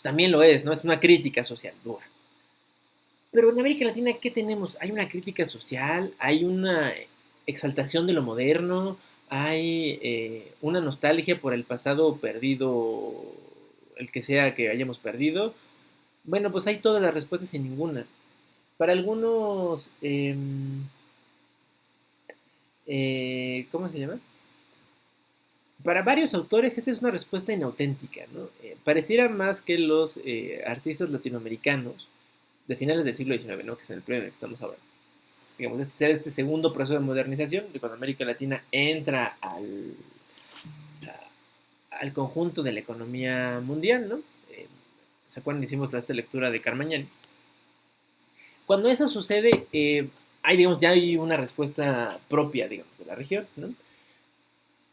Speaker 1: también lo es, ¿no? Es una crítica social dura. Pero en América Latina, ¿qué tenemos? Hay una crítica social, hay una exaltación de lo moderno, hay una nostalgia por el pasado perdido, el que sea que hayamos perdido. Bueno, pues hay todas las respuestas y ninguna. Para algunos, ¿cómo se llama? Para varios autores esta es una respuesta inauténtica, ¿no? Pareciera más que los artistas latinoamericanos de finales del siglo XIX, ¿no? Que es en el periodo en el que estamos ahora. Digamos, este segundo proceso de modernización, de cuando América Latina entra al conjunto de la economía mundial, ¿no? ¿Se acuerdan? Hicimos esta lectura de Carmañal. Cuando eso sucede, digamos, ya hay una respuesta propia, digamos, de la región, ¿no?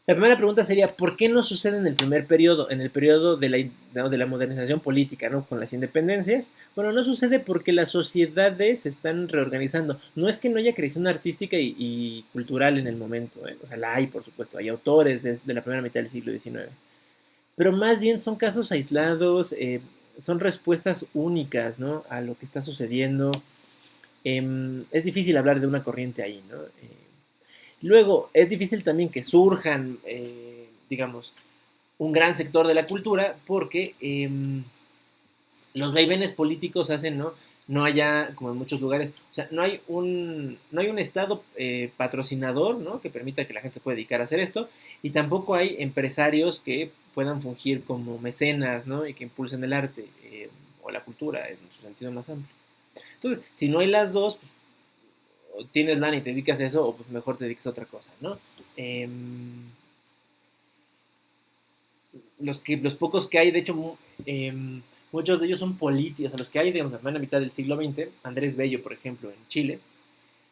Speaker 1: La primera pregunta sería, ¿por qué no sucede en el primer periodo, en el periodo de la modernización política, ¿no? Con las independencias? Bueno, no sucede porque las sociedades se están reorganizando. No es que no haya creación artística y cultural en el momento, ¿eh? O sea, la hay, por supuesto. Hay autores de la primera mitad del siglo XIX. Pero más bien son casos aislados, son respuestas únicas, ¿no? A lo que está sucediendo. es difícil hablar de una corriente ahí, ¿no? Luego, es difícil también que surjan, digamos, un gran sector de la cultura porque los vaivenes políticos hacen, ¿no? No haya, como en muchos lugares, o sea, no hay un Estado patrocinador, ¿no? Que permita que la gente se pueda dedicar a hacer esto, y tampoco hay empresarios que puedan fungir como mecenas, ¿no? Y que impulsen el arte o la cultura en su sentido más amplio. Entonces, si no hay las dos, pues, o tienes lana y te dedicas a eso, o pues mejor te dedicas a otra cosa, ¿no? Eh, los pocos que hay, de hecho, muchos de ellos son políticos, los que hay, digamos, en la mitad del siglo XX, Andrés Bello, por ejemplo, en Chile,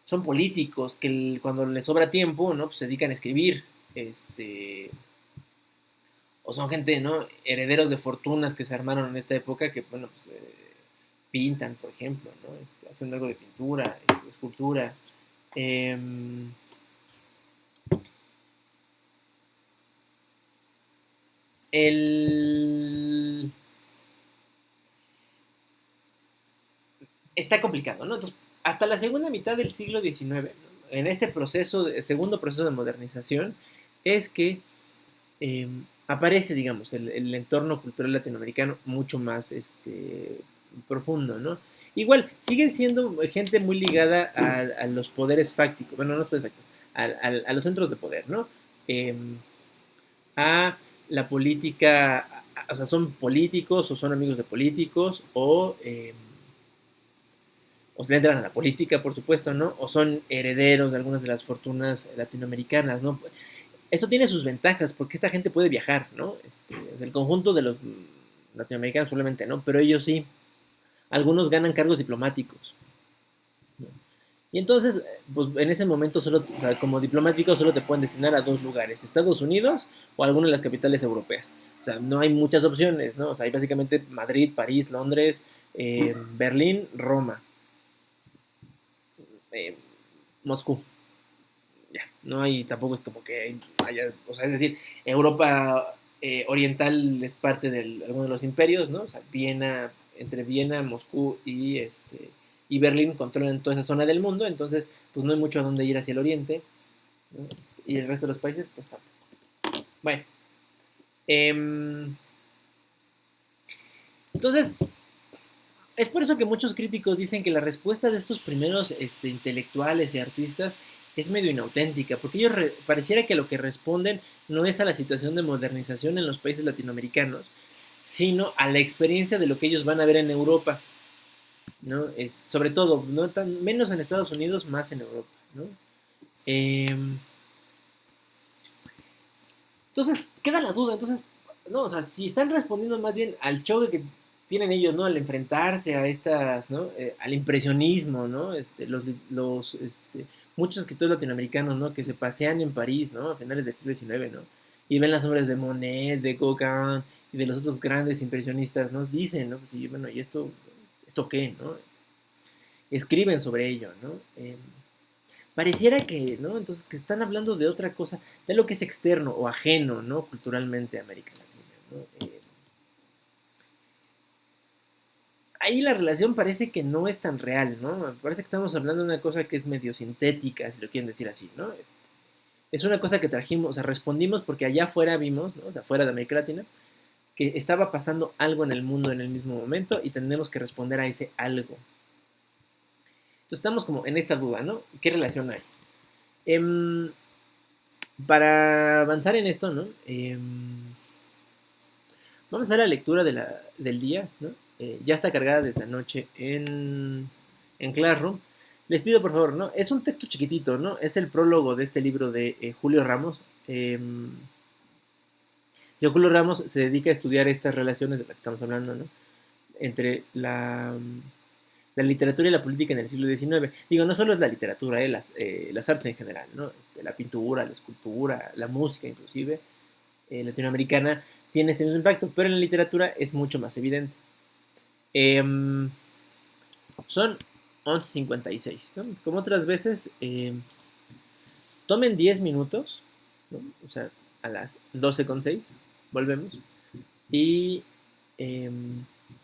Speaker 1: son políticos que cuando les sobra tiempo, ¿no? Pues se dedican a escribir, o son gente, ¿no? Herederos de fortunas que se armaron en esta época que, bueno, pues pintan, por ejemplo, ¿no? Hacen algo de pintura, escultura. Eh, el está complicado, ¿no? Entonces, hasta la segunda mitad del siglo XIX, ¿no? En este proceso, segundo proceso de modernización, es que aparece, digamos, el entorno cultural latinoamericano mucho más profundo, ¿no? Igual, siguen siendo gente muy ligada a los poderes fácticos, bueno, no los poderes fácticos, a los centros de poder, ¿no? Eh, a la política, o sea, son políticos o son amigos de políticos o se le entran a la política, por supuesto, ¿no? O son herederos de algunas de las fortunas latinoamericanas, ¿no? Esto tiene sus ventajas porque esta gente puede viajar, ¿no? El conjunto de los latinoamericanos probablemente no, pero ellos sí. Algunos ganan cargos diplomáticos, ¿no? Y entonces, pues en ese momento solo, o sea, como diplomático solo te pueden destinar a dos lugares, Estados Unidos o alguna de las capitales europeas. O sea, no hay muchas opciones, ¿no? O sea, hay básicamente Madrid, París, Londres, Berlín, Roma, eh, Moscú. Ya, no hay, tampoco es como que haya, o sea, es decir, Europa oriental es parte de alguno de los imperios, ¿no? O sea, Viena, entre Viena, Moscú y Berlín controlan toda esa zona del mundo, entonces, pues no hay mucho a dónde ir hacia el oriente, ¿no? Y el resto de los países, pues tampoco. Bueno, eh, entonces, es por eso que muchos críticos dicen que la respuesta de estos primeros intelectuales y artistas es medio inauténtica, porque ellos pareciera que lo que responden no es a la situación de modernización en los países latinoamericanos, sino a la experiencia de lo que ellos van a ver en Europa, ¿no? Sobre todo, no tan, menos en Estados Unidos, más en Europa, ¿no? Eh, entonces, queda la duda, entonces, no, o sea, si están respondiendo más bien al choque que tienen ellos, ¿no? Al enfrentarse a estas, ¿no? Al impresionismo, ¿no? Muchos escritores latinoamericanos, ¿no? Que se pasean en París, ¿no? A finales del siglo XIX, ¿no? Y ven las obras de Monet, de Gauguin y de los otros grandes impresionistas, ¿no? Dicen, ¿no? Pues, y, bueno, ¿y esto qué, no? Escriben sobre ello, ¿no? Pareciera que, ¿no? Entonces, que están hablando de otra cosa, de lo que es externo o ajeno, ¿no? Culturalmente a América Latina, ¿no? Ahí la relación parece que no es tan real, ¿no? Parece que estamos hablando de una cosa que es medio sintética, si lo quieren decir así, ¿no? Es una cosa que trajimos, o sea, respondimos porque allá afuera vimos, ¿no? O sea, fuera de América Latina, que estaba pasando algo en el mundo en el mismo momento y tenemos que responder a ese algo. Entonces estamos como en esta duda, ¿no? ¿Qué relación hay? Para avanzar en esto, ¿no? Vamos a hacer la lectura del día, ¿no? Ya está cargada desde anoche en Classroom. Les pido por favor, ¿no? Es un texto chiquitito, ¿no? Es el prólogo de este libro de Julio Ramos. Julio Ramos se dedica a estudiar estas relaciones de las que estamos hablando, ¿no? Entre la literatura y la política en el siglo XIX. Digo, no solo es la literatura, las artes en general, ¿no? La pintura, la escultura, la música inclusive, latinoamericana, tiene este mismo impacto, pero en la literatura es mucho más evidente. Son 11:56, ¿no? Como otras veces, tomen 10 minutos, ¿no? O sea, a las 12:06, volvemos, y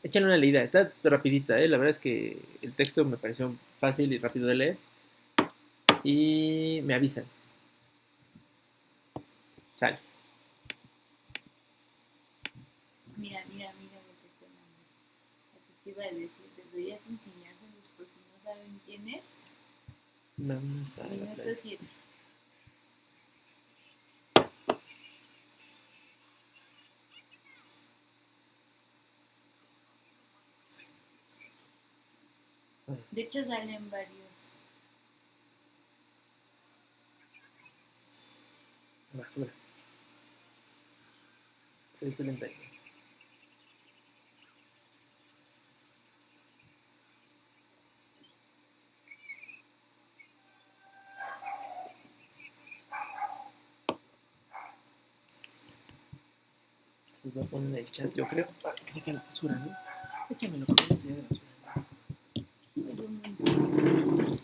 Speaker 1: Échale una leída, está rapidita, la verdad es que el texto me pareció fácil y rápido de leer. Y me avisan. Sale.
Speaker 6: Mira lo que te mandé. Aquí te iba a decir, deberías enseñárselos por si no saben quién es.
Speaker 1: Vamos a la
Speaker 6: Minuto
Speaker 1: playa.
Speaker 6: 7. De hecho salen varios.
Speaker 1: Basura. Sí, estoy lenta. Los voy a poner en el chat, yo creo, para que saque la basura, ¿no? Échamelo con una serie de basura.
Speaker 6: Pues un montón.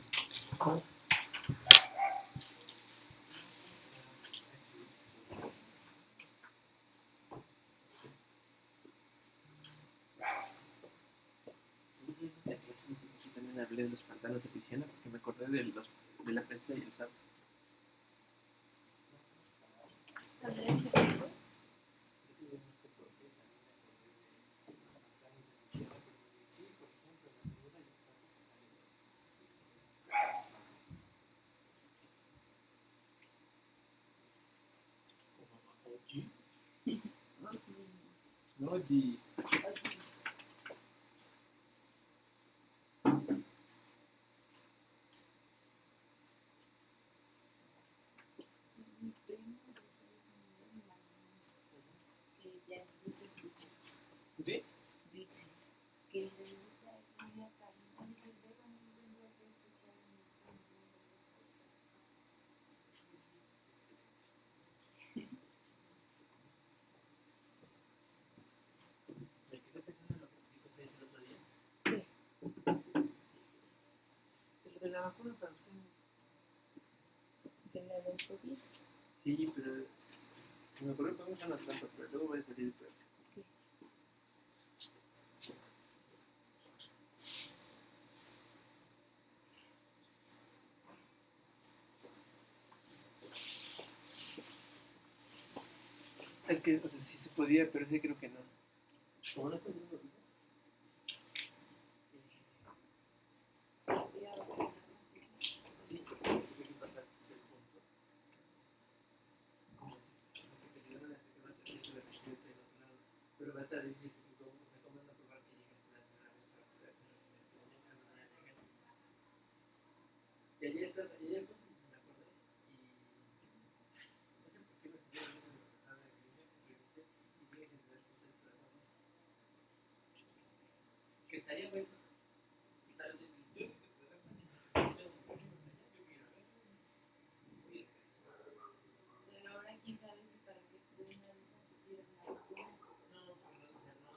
Speaker 1: También hablé de los pantanos de Luisiana porque me acordé de la prensa y el sapo. No, di.
Speaker 6: Que ya se escucha.
Speaker 1: ¿Sí?
Speaker 6: Dice que le gusta esa idea también que luego no tendría que escuchar en el fondo.
Speaker 1: Me quedé pensando en lo que dijo Cés el otro día. ¿Qué? De lo de la vacuna para ustedes.
Speaker 6: ¿De la del COVID?
Speaker 1: Sí, pero se me ocurrió que vamos a una trampa, pero luego voy a salir peor.
Speaker 6: ¿Qué?
Speaker 1: Es que, o sea, sí se podía, pero sí creo que no. ¿Cómo no podía ahorita? Sí, porque tuve que pasar el punto. Como si que te dieron la que va a tener de residente en otro lado. Pero va a estar difícil porque cómo van a probar que llegaste la primera vez para poder hacer residente de manera legal. Y ayer me acordé y no sé por qué me sentía en eso de la línea, revisé y sigue sin tener cosas para la que estaría bueno.
Speaker 6: Pero ahora quién sabe si para que te den una visa te piden la vacuna.
Speaker 1: No, pero no, o sea, no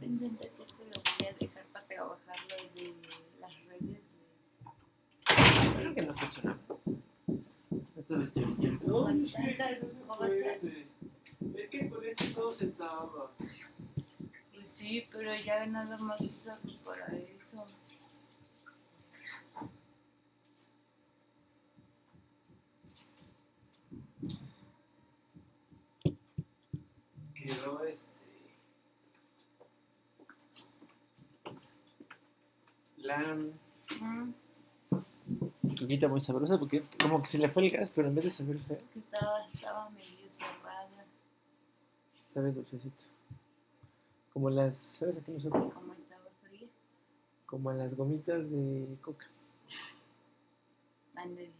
Speaker 6: pensando que esto lo voy a dejar para trabajarlo de las redes.
Speaker 1: Creo que no funciona. Esta vez yo.
Speaker 6: Con tantas cosas.
Speaker 1: Es que con esto todo se traba.
Speaker 6: Pues sí, pero ya nada más usarlo para eso.
Speaker 1: Quedó la coquita muy sabrosa porque como que se le fue el gas, pero en vez de saber feo,
Speaker 6: Es que estaba medio cerrada.
Speaker 1: sabe dulcecito. Como las, ¿sabes a qué me suena?
Speaker 6: Como estaba fría.
Speaker 1: Como a las gomitas de coca.
Speaker 6: Ándale.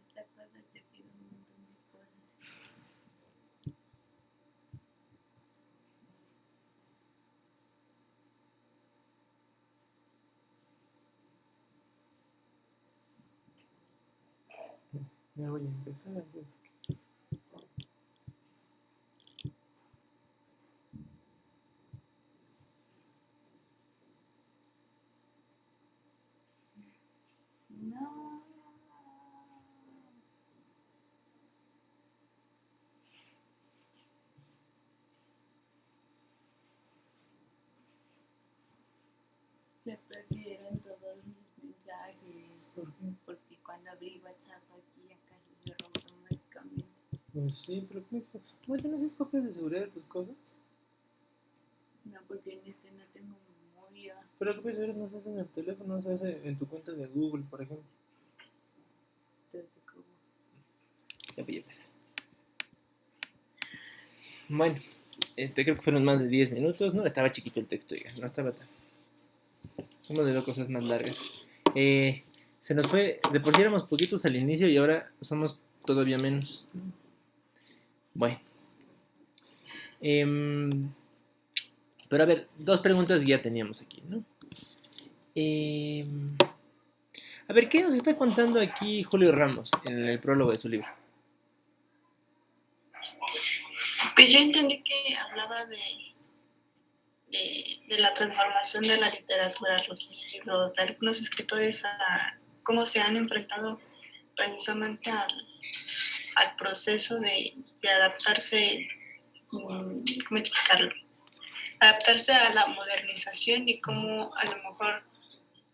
Speaker 6: Esta cosa te pide un montón de cosas.
Speaker 1: Ya voy a empezar antes de que...
Speaker 6: No. Se perdieron todos mis mensajes.
Speaker 1: ¿Por qué?
Speaker 6: Porque cuando abrí WhatsApp aquí ya casi se rompe automáticamente.
Speaker 1: Pues sí, pero ¿qué es eso? ¿No tienes copias de seguridad de tus cosas?
Speaker 6: No, porque en este no tengo memoria.
Speaker 1: Pero copias de seguridad no se hace en el teléfono, se hace en tu cuenta de Google, por ejemplo.
Speaker 6: Entonces, como...
Speaker 1: Ya voy a empezar. Bueno, creo que fueron más de 10 minutos, ¿no? Estaba chiquito el texto, ya, no estaba tan... Hemos de ver cosas más largas. Se nos fue, de por sí éramos poquitos al inicio y ahora somos todavía menos. Bueno. Pero a ver, dos preguntas ya teníamos aquí, ¿no? A ver, ¿qué nos está contando aquí Julio Ramos en el prólogo de su libro?
Speaker 2: Pues yo entendí que hablaba de la transformación de la literatura, los libros, de algunos escritores, a cómo se han enfrentado precisamente al proceso de adaptarse, ¿cómo explicarlo? Adaptarse a la modernización y cómo a lo mejor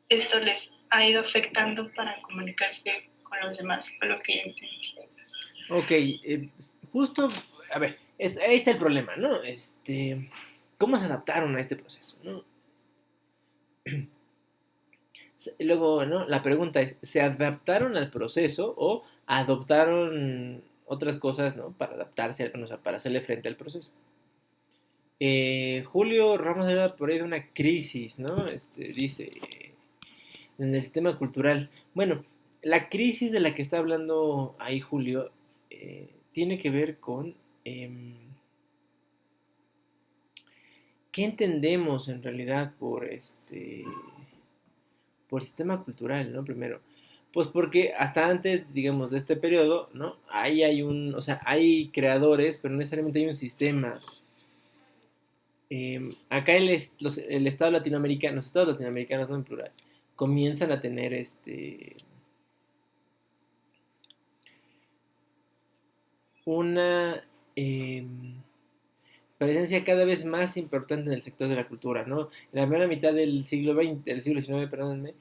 Speaker 2: esto les ha ido afectando para comunicarse con los demás, fue lo que yo entendí.
Speaker 1: Ok, justo, a ver, ahí está el problema, ¿no? ¿Cómo se adaptaron a este proceso, no? Luego, ¿no? La pregunta es, ¿se adaptaron al proceso o adoptaron otras cosas, ¿no? Para adaptarse, o sea, para hacerle frente al proceso. Julio Ramos habla por ahí de una crisis, ¿no? Dice, en el sistema cultural. Bueno, la crisis de la que está hablando ahí Julio tiene que ver con qué entendemos en realidad por sistema cultural, ¿no? Primero, pues porque hasta antes, digamos, de este periodo, ¿no? Ahí hay o sea, hay creadores, pero no necesariamente hay un sistema. Acá el Estado latinoamericano, los estados latinoamericanos, no en plural, comienzan a tener una presencia cada vez más importante en el sector de la cultura, ¿no? En la primera mitad del siglo XX, del siglo XIX, perdónenme,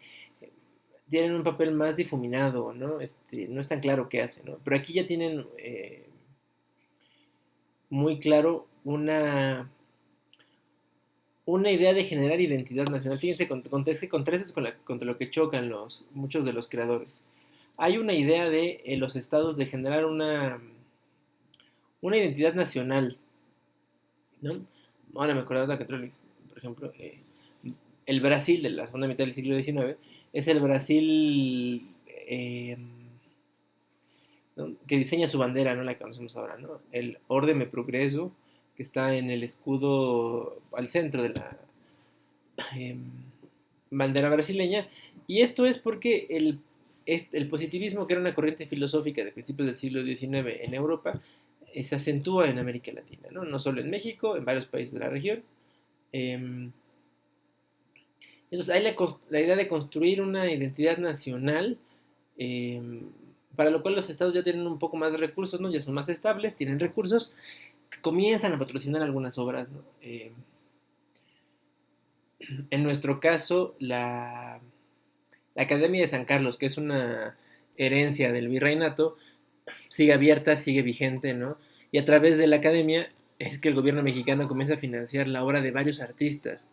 Speaker 1: tienen un papel más difuminado, ¿no? No es tan claro qué hacen, ¿no? Pero aquí ya tienen muy claro una idea de generar identidad nacional. Fíjense, contra eso es contra lo que chocan muchos de los creadores. Hay una idea de los estados de generar una identidad nacional, ¿no? Ahora me acuerdo de la Catrolix, por ejemplo, el Brasil de la segunda mitad del siglo XIX es el Brasil ¿no? Que diseña su bandera, ¿no? La que conocemos ahora, ¿no? El Orden de Progreso, que está en el escudo al centro de la eh, bandera brasileña. Y esto es porque el positivismo, que era una corriente filosófica de principios del siglo XIX en Europa, se acentúa en América Latina, ¿no? No solo en México, en varios países de la región. Eh, entonces hay la idea de construir una identidad nacional, eh, para lo cual los estados ya tienen un poco más de recursos, ¿no? Ya son más estables, tienen recursos, comienzan a patrocinar algunas obras, ¿no? En nuestro caso, la Academia de San Carlos, que es una herencia del virreinato, sigue abierta, sigue vigente, ¿no? Y a través de la academia es que el gobierno mexicano comienza a financiar la obra de varios artistas.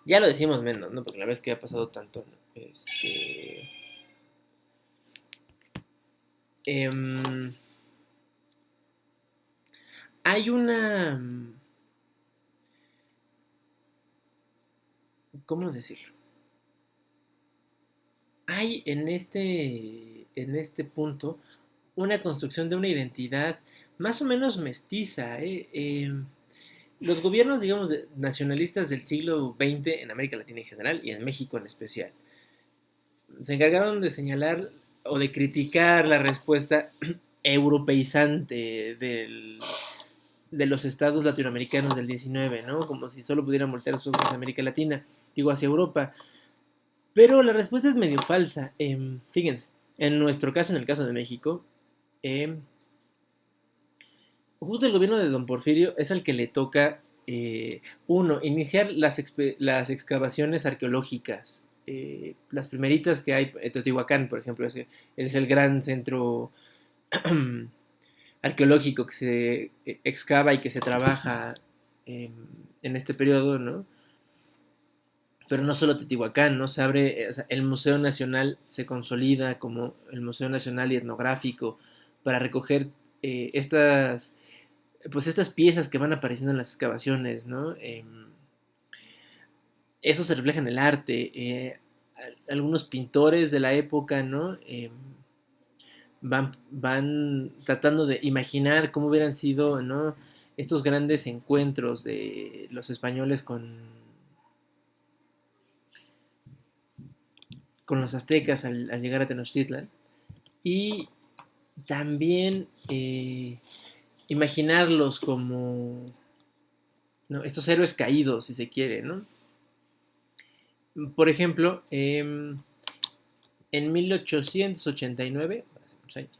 Speaker 1: Ya lo decimos menos, ¿no? Porque la vez que ha pasado tanto, ¿no? Em, hay una... ¿Cómo decirlo? Hay en este punto una construcción de una identidad más o menos mestiza. Los gobiernos, digamos, nacionalistas del siglo XX en América Latina en general y en México en especial, se encargaron de señalar o de criticar la respuesta europeizante de los estados latinoamericanos del XIX, ¿no? Como si solo pudieran voltear sus ojos hacia América Latina, digo, hacia Europa. Pero la respuesta es medio falsa. Fíjense, en nuestro caso, en el caso de México, justo el gobierno de Don Porfirio es al que le toca, uno, iniciar las excavaciones arqueológicas. Las primeritas que hay, Teotihuacán, por ejemplo, es el gran centro arqueológico que se excava y que se trabaja en este periodo, ¿no? Pero no solo Teotihuacán, ¿no? Se abre, o sea, el Museo Nacional se consolida como el Museo Nacional y Etnográfico para recoger pues estas piezas que van apareciendo en las excavaciones, ¿no? Eso se refleja en el arte. Algunos pintores de la época, ¿no? Van tratando de imaginar cómo hubieran sido, ¿no? Estos grandes encuentros de los españoles con los aztecas al llegar a Tenochtitlan. Y también imaginarlos como, ¿no? Estos héroes caídos, si se quiere, ¿no? Por ejemplo, en 1889, hace muchos años,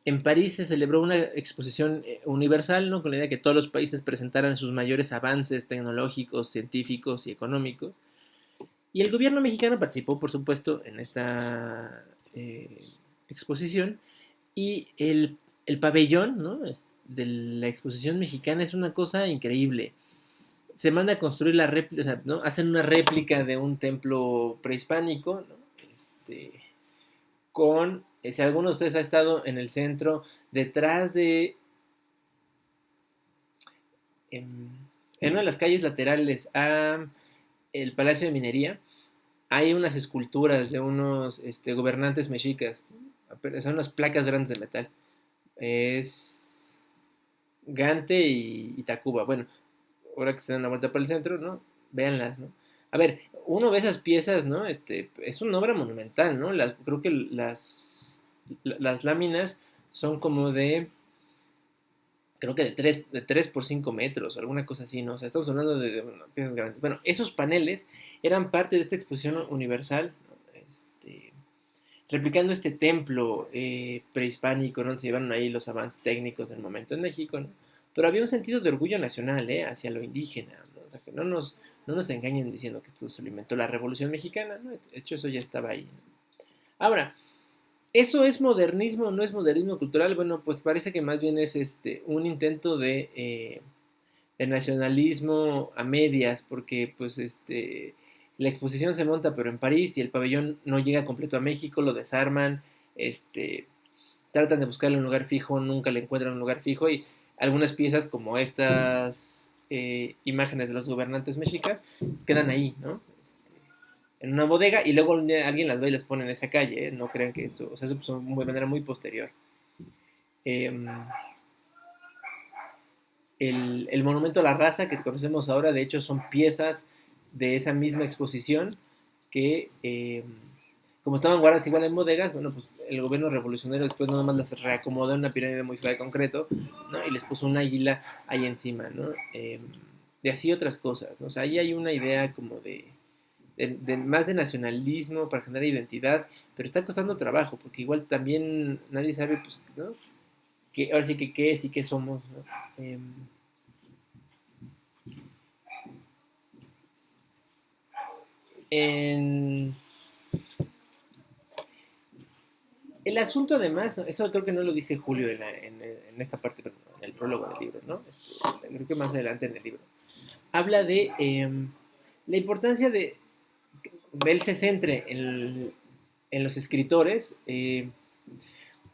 Speaker 1: en París se celebró una exposición universal, ¿no? Con la idea de que todos los países presentaran sus mayores avances tecnológicos, científicos y económicos. Y el gobierno mexicano participó, por supuesto, en esta exposición. Y el pabellón, ¿no? De la exposición mexicana es una cosa increíble. Se manda a construir la réplica, o sea, ¿no? Hacen una réplica de un templo prehispánico, ¿no? con, si alguno de ustedes ha estado en el centro, detrás de, en una de las calles laterales a el Palacio de Minería, hay unas esculturas de unos gobernantes mexicas, son unas placas grandes de metal. Es Gante y Tacuba. Bueno, ahora que se dan la vuelta por el centro, ¿no? Véanlas, ¿no? A ver, uno ve esas piezas, ¿no? Es una obra monumental, ¿no? Creo que las láminas son como creo que de 3 por 5 metros, alguna cosa así, ¿no? O sea, estamos hablando de piezas grandes. Bueno, esos paneles eran parte de esta exposición universal, ¿no? Replicando este templo prehispánico, ¿no? Se llevaron ahí los avances técnicos del momento en México, ¿no? Pero había un sentido de orgullo nacional, hacia lo indígena, ¿no? O sea, que no nos engañen diciendo que esto se lo inventó la Revolución Mexicana, ¿no? De hecho, eso ya estaba ahí, ¿no? Ahora, ¿eso es modernismo o no es modernismo cultural? Bueno, pues parece que más bien es un intento de nacionalismo a medias, porque pues la exposición se monta pero en París y el pabellón no llega completo a México, lo desarman, tratan de buscarle un lugar fijo, nunca le encuentran un lugar fijo y algunas piezas como estas imágenes de los gobernantes mexicas quedan ahí, ¿no? En una bodega y luego alguien las ve y las pone en esa calle, ¿eh? No crean que eso, o sea, eso pues, de manera muy posterior. Eh, el monumento a la raza que conocemos ahora, de hecho, son piezas de esa misma exposición que, como estaban guardadas igual en bodegas, bueno, pues el gobierno revolucionario después nada más las reacomodó en una pirámide muy fea de concreto, ¿no? Y les puso un águila ahí encima, ¿no? De así otras cosas, ¿no? O sea, ahí hay una idea como más de nacionalismo para generar identidad, pero está costando trabajo, porque igual también nadie sabe, pues, ¿no? Ahora sí que qué es y qué somos, ¿no? En el asunto además, eso creo que no lo dice Julio en esta parte, pero en el prólogo del libro, ¿no? Creo que más adelante en el libro. Habla de la importancia de que él se centre en los escritores,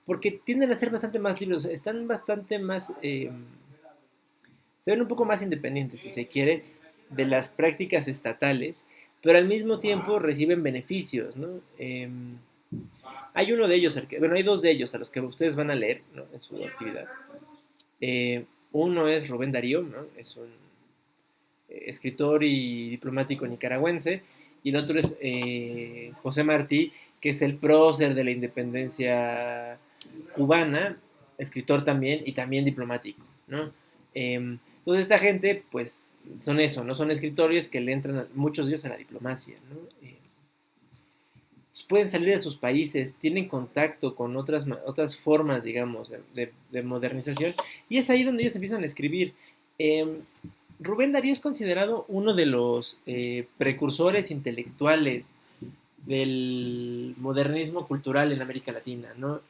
Speaker 1: porque tienden a ser bastante más libros, están bastante más, se ven un poco más independientes, si se quiere, de las prácticas estatales, pero al mismo tiempo reciben beneficios, ¿no? Hay uno de ellos, bueno, hay dos de ellos a los que ustedes van a leer, ¿no? En su actividad. Uno es Rubén Darío, ¿no? Es un escritor y diplomático nicaragüense, y el otro es José Martí, que es el prócer de la independencia cubana, escritor también y también diplomático, ¿no? Entonces esta gente, pues, son eso, ¿no? Son escritores que le entran, muchos de ellos, a la diplomacia, ¿no? Pueden salir de sus países, tienen contacto con otras formas, digamos, de modernización, y es ahí donde ellos empiezan a escribir. Rubén Darío es considerado uno de los precursores intelectuales del modernismo cultural en América Latina, ¿no?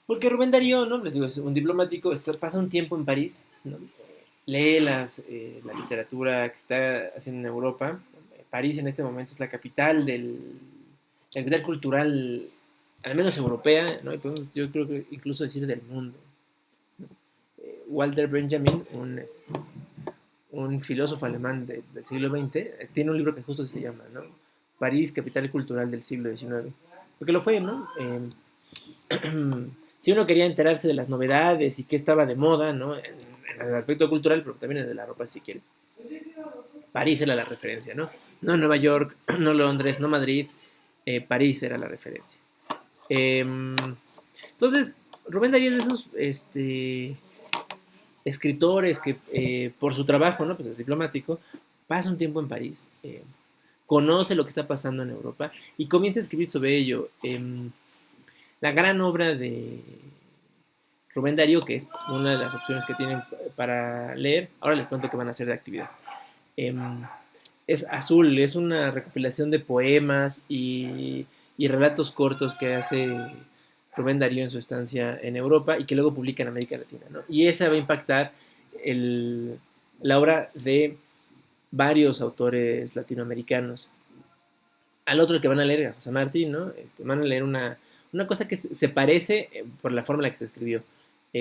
Speaker 1: Porque Rubén Darío, ¿no? Les digo, es un diplomático, pasa un tiempo en París, ¿no? Lee la literatura que está haciendo en Europa. París en este momento es la capital la capital cultural, al menos europea, ¿no? Y podemos, yo creo que incluso decir del mundo, ¿no? Walter Benjamin, un filósofo alemán del siglo XX, tiene un libro que justo se llama, ¿no? París, capital cultural del siglo XIX. Porque lo fue, ¿no? Si uno quería enterarse de las novedades y qué estaba de moda, ¿no? En el aspecto cultural, pero también en el de la ropa, si quiere. París era la referencia, ¿no? No Nueva York, no Londres, no Madrid, París era la referencia. Entonces, Rubén Darío es de esos escritores que por su trabajo, ¿no? Pues es diplomático, pasa un tiempo en París, conoce lo que está pasando en Europa y comienza a escribir sobre ello. La gran obra de Rubén Darío, que es una de las opciones que tienen para leer, ahora les cuento que van a hacer de actividad. Es Azul, es una recopilación de poemas y relatos cortos que hace Rubén Darío en su estancia en Europa y que luego publica en América Latina, ¿no? Y esa va a impactar la obra de varios autores latinoamericanos. al otro que van a leer, a José Martí, ¿no? Van a leer una cosa que se parece por la forma en la que se escribió.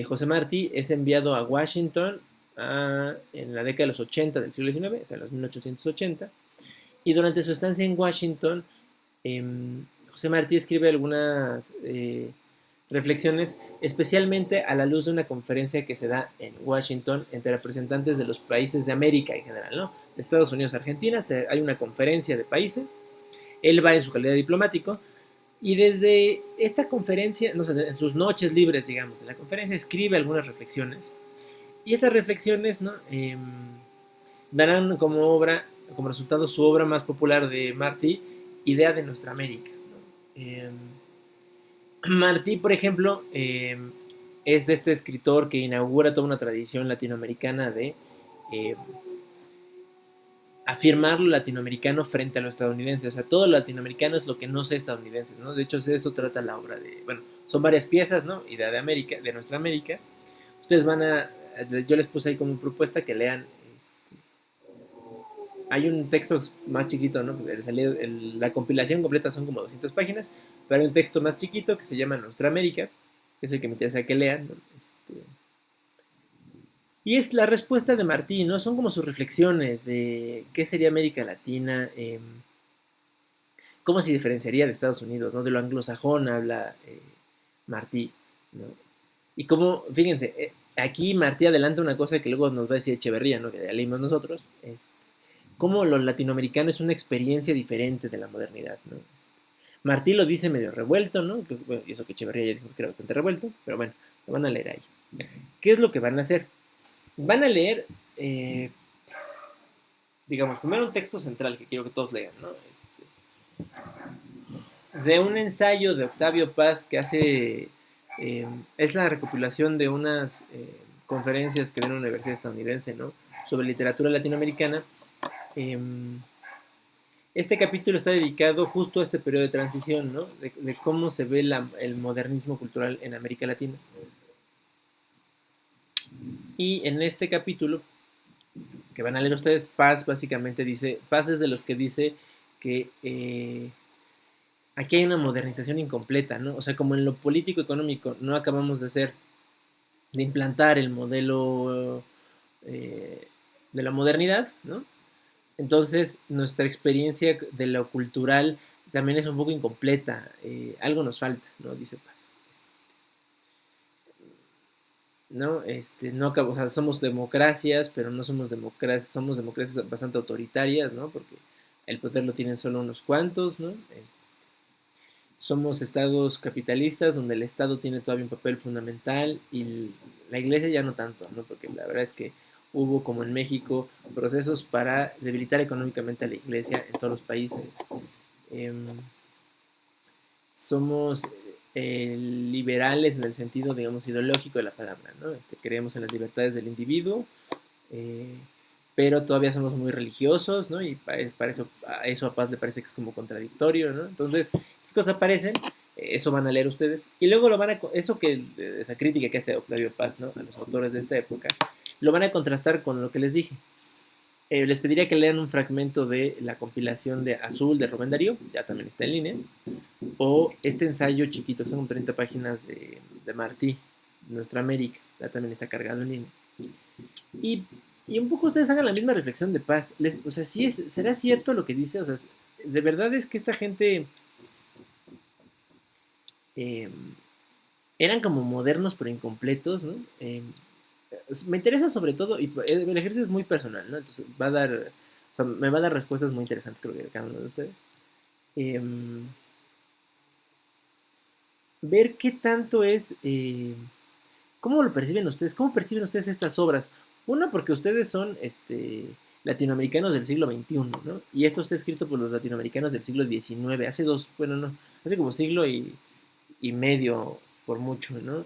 Speaker 1: José Martí es enviado a Washington en la década de los 80 del siglo XIX, o sea, en los 1880, y durante su estancia en Washington, José Martí escribe algunas reflexiones, especialmente a la luz de una conferencia que se da en Washington entre representantes de los países de América en general, ¿no? De Estados Unidos, Argentina, hay una conferencia de países, él va en su calidad de diplomático, y desde esta conferencia, no sé, en sus noches libres, digamos, de la conferencia, escribe algunas reflexiones, y estas reflexiones, ¿no? Darán como resultado su obra más popular de Martí, Idea de Nuestra América, ¿no? Martí, por ejemplo, es de este escritor que inaugura toda una tradición latinoamericana de afirmar lo latinoamericano frente a lo estadounidense. O sea, todo lo latinoamericano es lo que no sea estadounidense, ¿no? De hecho, de eso trata la obra de... Bueno, son varias piezas, ¿no? Idea de América, de Nuestra América. Ustedes yo les puse ahí como propuesta que lean... Hay un texto más chiquito, ¿no? La compilación completa son como 200 páginas, pero hay un texto más chiquito que se llama Nuestra América, que es el que me interesa que lean, ¿no? Y es la respuesta de Martí, ¿no? Son como sus reflexiones de qué sería América Latina, cómo se diferenciaría de Estados Unidos, ¿no? De lo anglosajón habla Martí, ¿no? Y cómo, fíjense, aquí Martí adelanta una cosa que luego nos va a decir Echeverría, ¿no? Que ya leímos nosotros, cómo lo latinoamericano es una experiencia diferente de la modernidad, ¿no? Martí lo dice medio revuelto, ¿no? Y eso que Echeverría ya dijo que era bastante revuelto, pero bueno, lo van a leer ahí. ¿Qué es lo que van a hacer? Van a leer, digamos, primero un texto central que quiero que todos lean, ¿no? De un ensayo de Octavio Paz que hace, es la recopilación de unas conferencias que dio en una universidad estadounidense, ¿no? Sobre literatura latinoamericana. Este capítulo está dedicado justo a este periodo de transición, ¿no? De cómo se ve el modernismo cultural en América Latina. Y en este capítulo que van a leer ustedes, Paz básicamente dice, Paz es de los que dice que aquí hay una modernización incompleta, ¿no? O sea, como en lo político-económico no acabamos de implantar el modelo de la modernidad, ¿no? Entonces, nuestra experiencia de lo cultural también es un poco incompleta. Algo nos falta, ¿no? Dice Paz. ¿No? No, o sea, somos democracias, pero no somos democracias bastante autoritarias, ¿no? Porque el poder lo tienen solo unos cuantos, ¿no? Somos estados capitalistas donde el Estado tiene todavía un papel fundamental y la Iglesia ya no tanto, ¿no? Porque la verdad es que hubo, como en México, procesos para debilitar económicamente a la Iglesia en todos los países. Somos liberales en el sentido, digamos, ideológico de la palabra, ¿no? Creemos en las libertades del individuo, pero todavía somos muy religiosos, ¿no? Y para eso a Paz le parece que es como contradictorio, ¿no? Entonces, estas cosas aparecen, eso van a leer ustedes, y luego esa crítica que hace Octavio Paz, ¿no? A los autores de esta época, lo van a contrastar con lo que les dije. Les pediría que lean un fragmento de la compilación de Azul de Rubén Darío, ya también está en línea, o este ensayo chiquito, que son 30 páginas de Martí, Nuestra América, ya también está cargado en línea. Y un poco ustedes hagan la misma reflexión de Paz. O sea, ¿será cierto lo que dice? O sea, de verdad es que esta gente eran como modernos pero incompletos, ¿no? Me interesa sobre todo, y el ejercicio es muy personal, ¿no? Entonces me va a dar respuestas muy interesantes, creo que de cada uno de ustedes. Ver qué tanto es, cómo lo perciben ustedes, cómo perciben ustedes estas obras. Uno, porque ustedes son latinoamericanos del siglo XXI, ¿no? Y esto está escrito por los latinoamericanos del siglo XIX, hace como siglo y medio, por mucho, ¿no?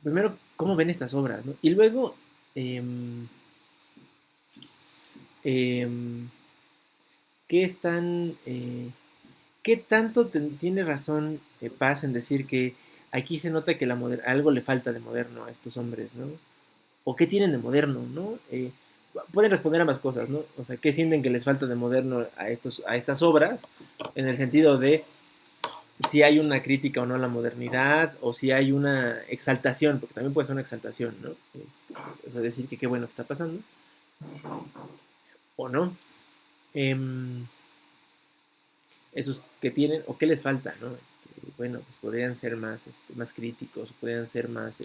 Speaker 1: Primero, ¿cómo ven estas obras, ¿no? Y luego, ¿qué tanto tiene razón Paz en decir que aquí se nota que algo le falta de moderno a estos hombres, ¿no? ¿O qué tienen de moderno, ¿no? pueden responder ambas cosas, ¿no? O sea, ¿qué sienten que les falta de moderno a estas obras? En el sentido de si hay una crítica o no a la modernidad, o si hay una exaltación, porque también puede ser una exaltación, ¿no? O sea, decir que qué bueno que está pasando, o no. Esos que tienen, o qué les falta, ¿no? Bueno, pues podrían ser más críticos, podrían ser más,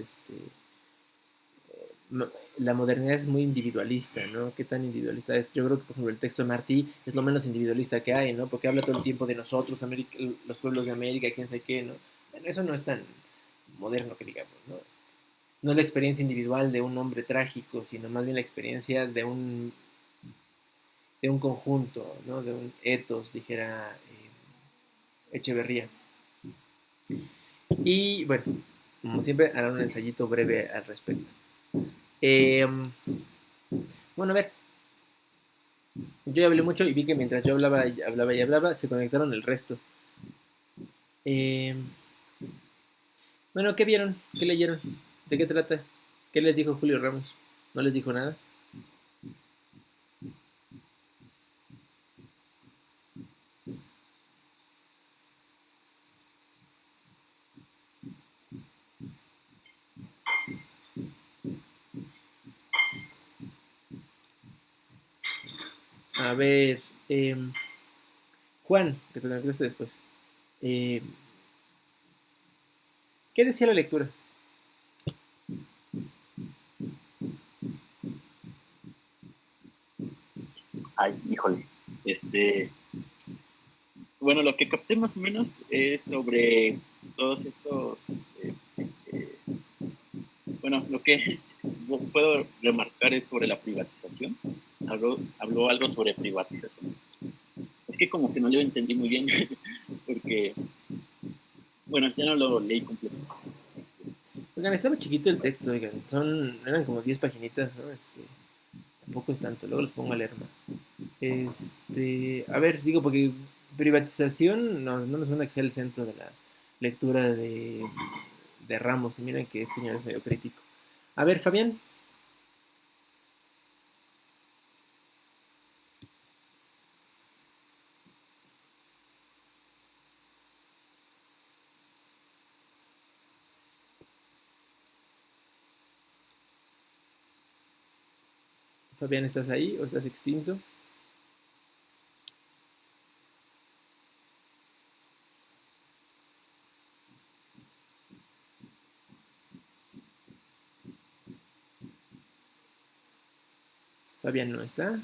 Speaker 1: la modernidad es muy individualista, ¿no? ¿Qué tan individualista es? Yo creo que, por ejemplo, el texto de Martí es lo menos individualista que hay, ¿no? Porque habla todo el tiempo de nosotros, los pueblos de América, quién sabe qué, ¿no? Bueno, eso no es tan moderno que digamos, ¿no? No es la experiencia individual de un hombre trágico, sino más bien la experiencia de un conjunto, ¿no? De un ethos, dijera Echeverría. Y bueno, como siempre, harán un ensayito breve al respecto. Eh, bueno, a ver, yo ya hablé mucho y vi que mientras yo hablaba y hablaba y hablaba, se conectaron el resto. Eh, bueno, ¿qué vieron? ¿Qué leyeron? ¿De qué trata? ¿Qué les dijo Julio Ramos? ¿No les dijo nada? A ver, eh, Juan, que te conectaste después. Eh, ¿Qué decía la lectura?
Speaker 3: Ay, híjole. Bueno, lo que capté más o menos es sobre todos estos, bueno, lo que puedo remarcar es sobre la privatización. Habló algo sobre privatización. Es que como que no lo entendí muy bien, porque, bueno, ya no lo leí completo.
Speaker 1: Oigan, estaba chiquito el texto, oigan, eran como 10 paginitas, ¿no? Tampoco es tanto, luego los pongo a leer más. A ver, digo, porque privatización no me suena que sea el centro de la lectura de Ramos. Y miren que este señor es medio crítico. A ver, Fabián. Fabián, ¿estás ahí o estás extinto? Fabián no está.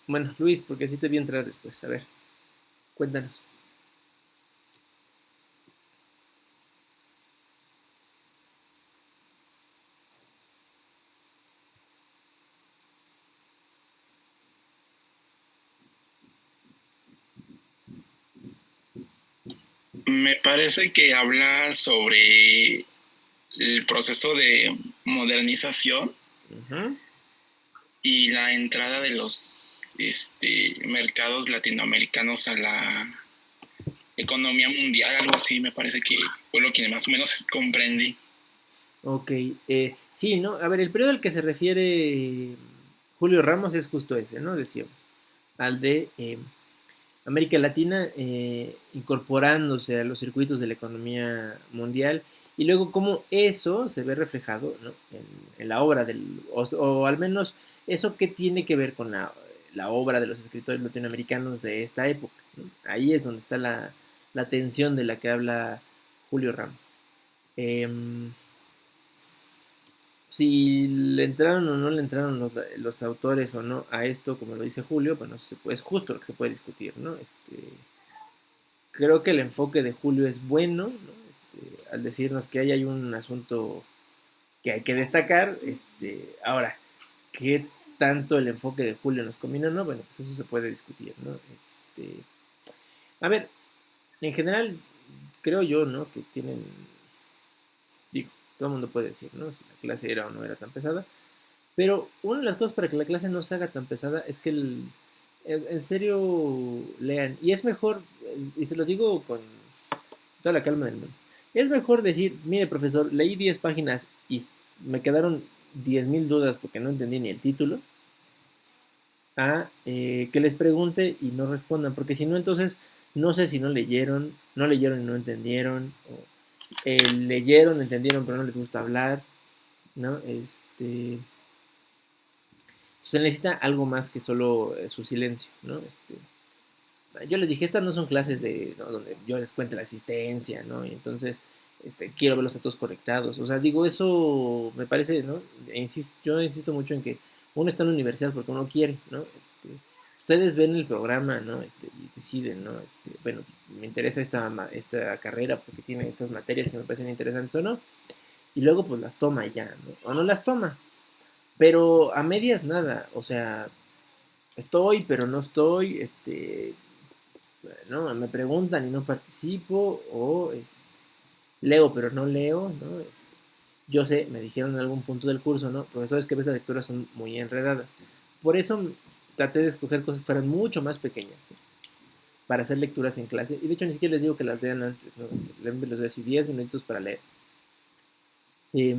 Speaker 1: Bueno, Luis, porque así te vi entrar después. A ver, cuéntanos.
Speaker 4: Me parece que habla sobre el proceso de modernización
Speaker 1: Ujú.
Speaker 4: y la entrada de los mercados latinoamericanos a la economía mundial, algo así, me parece que fue lo que más o menos comprendí.
Speaker 1: Ok, sí, ¿no? A ver, el periodo al que se refiere Julio Ramos es justo ese, ¿no? Decíamos, al de América Latina incorporándose a los circuitos de la economía mundial y luego cómo eso se ve reflejado, ¿no? en la obra o al menos eso que tiene que ver con la obra de los escritores latinoamericanos de esta época, ¿no? Ahí es donde está la tensión de la que habla Julio Ramos. Em, si le entraron o no le entraron los autores o no a esto, como lo dice Julio, bueno, es justo lo que se puede discutir, ¿no? Creo que el enfoque de Julio es bueno, ¿no? Al decirnos que ahí hay un asunto que hay que destacar. Ahora, ¿qué tanto el enfoque de Julio nos combina? No, bueno, pues eso se puede discutir, ¿no? A ver, en general, creo yo, ¿no? Que tienen, digo, todo el mundo puede decir, ¿no? Si la clase era o no era tan pesada, pero una de las cosas para que la clase no se haga tan pesada es que en serio lean. Y es mejor, y se lo digo con toda la calma del mundo, es mejor decir, mire profesor, leí 10 páginas y me quedaron 10.000 dudas porque no entendí ni el título, a que les pregunte y no respondan, porque si no, entonces no sé si no leyeron y no entendieron, o leyeron, entendieron, pero no les gusta hablar, ¿no? Se necesita algo más que solo su silencio, ¿no? Yo les dije, estas no son clases ¿no? donde yo les cuente la asistencia, ¿no? Y entonces quiero verlos a todos conectados. O sea, digo, eso me parece, ¿no? Yo insisto mucho en que uno está en la universidad porque uno quiere, ¿no? Ustedes ven el programa, ¿no? Y deciden, ¿no? Bueno, me interesa esta carrera porque tiene estas materias que me parecen interesantes o no. Y luego pues las toma ya, ¿no? O no las toma. Pero a medias nada, o sea, estoy, pero no estoy, ¿no? Me preguntan y no participo, o leo, pero no leo, ¿no? Yo sé, me dijeron en algún punto del curso, ¿no? Profesores que ves las lecturas son muy enredadas. Por eso traté de escoger cosas que fueran mucho más pequeñas, ¿no? Para hacer lecturas en clase. Y de hecho ni siquiera les digo que las lean antes, ¿no? Les doy así 10 minutos para leer. Eh,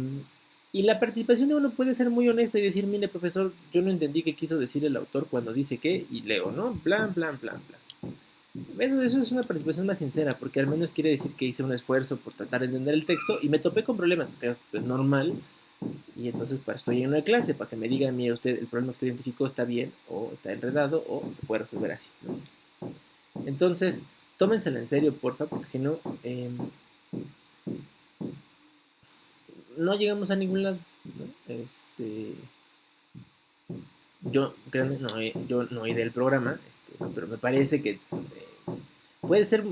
Speaker 1: y la participación de uno puede ser muy honesta y decir, mire, profesor, yo no entendí qué quiso decir el autor cuando dice qué, y leo, ¿no? Blan, blan, blan, blan. Eso es una participación más sincera, porque al menos quiere decir que hice un esfuerzo por tratar de entender el texto y me topé con problemas, porque es normal, y entonces estoy en una clase para que me diga, mire usted, el problema que usted identificó está bien, o está enredado, o se puede resolver así, ¿no? Entonces, tómenselo en serio, porfa, porque si no, no llegamos a ningún lado, ¿no? Créanme, yo no oí del programa, ¿no? Pero me parece que puede ser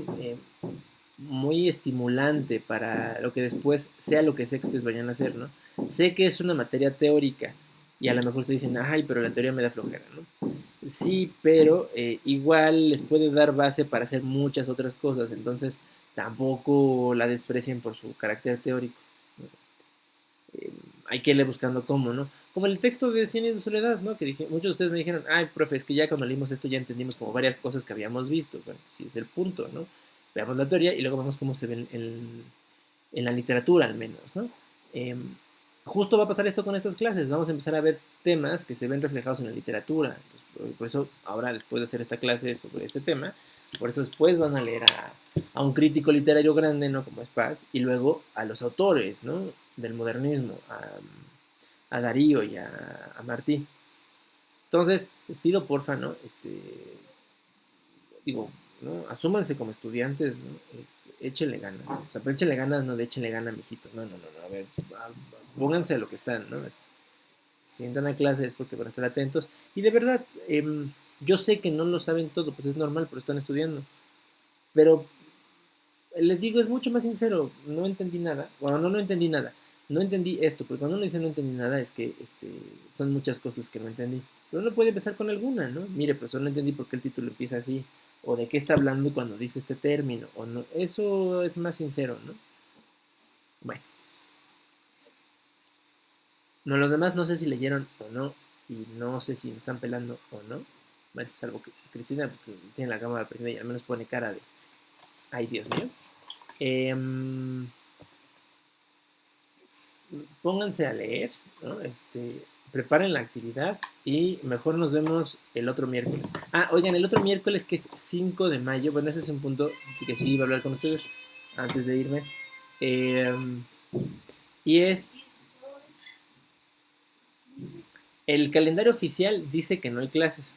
Speaker 1: muy estimulante para lo que después sea lo que sé que ustedes vayan a hacer, ¿no? Sé que es una materia teórica y a lo mejor ustedes dicen, ay, pero la teoría me da flojera, ¿no? Sí, pero igual les puede dar base para hacer muchas otras cosas, entonces tampoco la desprecien por su carácter teórico, ¿no? eh, Hay que irle buscando cómo, ¿no? Como el texto de Cien años de soledad, ¿no? Que muchos de ustedes me dijeron, ay, profe, es que ya cuando leímos esto ya entendimos como varias cosas que habíamos visto. Bueno, sí es el punto, ¿no? Veamos la teoría y luego vemos cómo se ve en la literatura al menos, ¿no? Eh, Justo va a pasar esto con estas clases, vamos a empezar a ver temas que se ven reflejados en la literatura. Entonces, por eso ahora después de hacer esta clase sobre este tema, por eso después van a leer a un crítico literario grande, ¿no? Como es Paz, y luego a los autores, ¿no? Del modernismo, a Darío y a Martí. Entonces, les pido porfa, ¿no? Digo, ¿no? Asúmanse como estudiantes, ¿no? Échenle ganas. O sea, pero échenle ganas, no de échenle ganas, mijitos. No, no, no, no. A ver, pónganse a lo que están, ¿no? Si entran a clase es porque van a estar atentos. Y de verdad, yo sé que no lo saben todo, pues es normal, pero están estudiando. Pero les digo, es mucho más sincero. No entendí nada. Bueno, no entendí nada. No entendí esto, porque cuando uno dice no entendí nada es que son muchas cosas que no entendí. Pero uno puede empezar con alguna, ¿no? Mire, profesor, no entendí por qué el título empieza así. O de qué está hablando cuando dice este término. O no. Eso es más sincero, ¿no? Bueno. No, los demás no sé si leyeron o no. Y no sé si me están pelando o no. Bueno, salvo que Cristina, porque tiene la cámara prendida y al menos pone cara de, ay, Dios mío. Pónganse a leer, ¿no? Preparen la actividad y mejor nos vemos el otro miércoles. Ah, oigan, el otro miércoles que es 5 de mayo, bueno, ese es un punto que sí iba a hablar con ustedes antes de irme. Y es, el calendario oficial dice que no hay clases.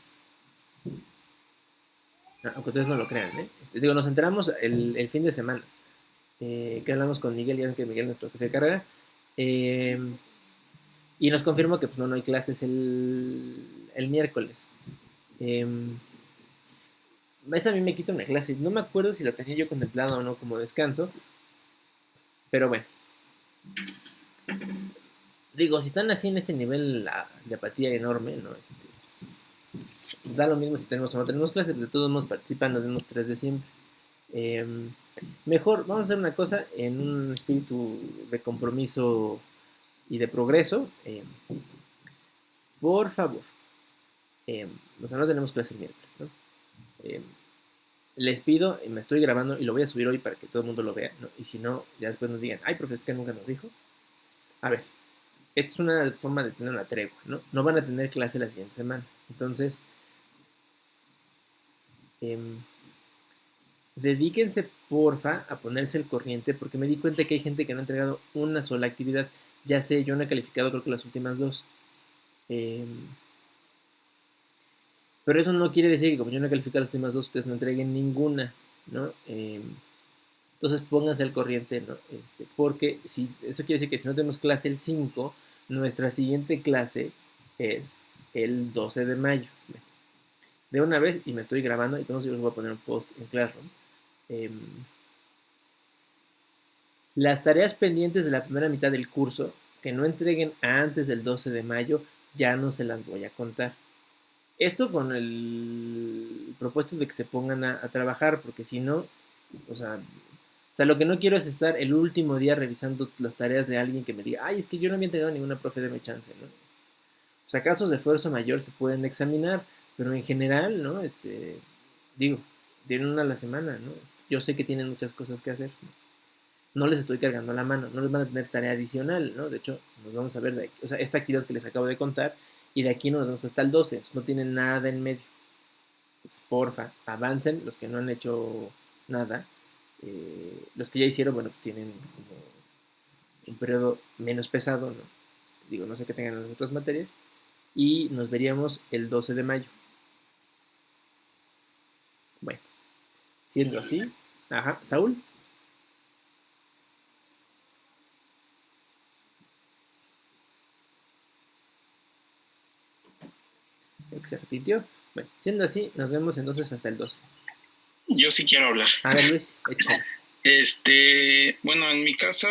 Speaker 1: Aunque ustedes no lo crean, ¿eh? Digo, nos enteramos el fin de semana. Que hablamos con Miguel, ya ven que Miguel es nuestro jefe de carrera. Y nos confirmó que pues, no hay clases el miércoles. Eso a mí me quita una clase. No me acuerdo si lo tenía yo contemplado o no como descanso. Pero bueno. Digo, si están así en este nivel de apatía enorme, ¿no? Da lo mismo si tenemos o no tenemos clases, de todos modos participan los mismos tres de siempre. Mejor, vamos a hacer una cosa en un espíritu de compromiso y de progreso. Por favor. O sea, no tenemos clase el miércoles, ¿no? Les pido, me estoy grabando y lo voy a subir hoy para que todo el mundo lo vea, ¿no? Y si no, ya después nos digan, ay, profesor, que nunca nos dijo. A ver, esta es una forma de tener una tregua, ¿no? No van a tener clase la siguiente semana. Entonces, Dedíquense, porfa, a ponerse al corriente, porque me di cuenta que hay gente que no ha entregado una sola actividad. Ya sé, yo no he calificado creo que las últimas dos. Pero eso no quiere decir que como yo no he calificado las últimas dos, ustedes no entreguen ninguna, ¿no? Entonces pónganse al corriente, ¿no? Porque si, eso quiere decir que si no tenemos clase el 5, nuestra siguiente clase es el 12 de mayo. De una vez, y me estoy grabando, y entonces yo les voy a poner un post en Classroom. Las tareas pendientes de la primera mitad del curso, que no entreguen antes del 12 de mayo, ya no se las voy a contar. Esto con el propuesto de que se pongan a trabajar, porque si no, o sea, lo que no quiero es estar el último día revisando las tareas de alguien que me diga, ay, es que yo no había entregado ninguna, profe, deme chance, ¿no? O sea, casos de esfuerzo mayor se pueden examinar, pero en general, ¿no? Digo, tienen una a la semana, ¿no? Yo sé que tienen muchas cosas que hacer, ¿no? No les estoy cargando la mano, no les van a tener tarea adicional, ¿no? De hecho, nos vamos a ver, o sea, esta actividad que les acabo de contar, y de aquí nos vamos hasta el 12, no tienen nada en medio. Pues, porfa, avancen los que no han hecho nada. Los que ya hicieron, bueno, pues tienen como un periodo menos pesado, ¿no? Digo, no sé qué tengan en las otras materias. Y nos veríamos el 12 de mayo. Bueno, siendo así, ajá, Saúl. Creo que se repitió. Bueno, siendo así, nos vemos entonces hasta el 12.
Speaker 4: Yo sí quiero hablar.
Speaker 1: A ver, Luis, échale.
Speaker 4: Bueno, en mi caso,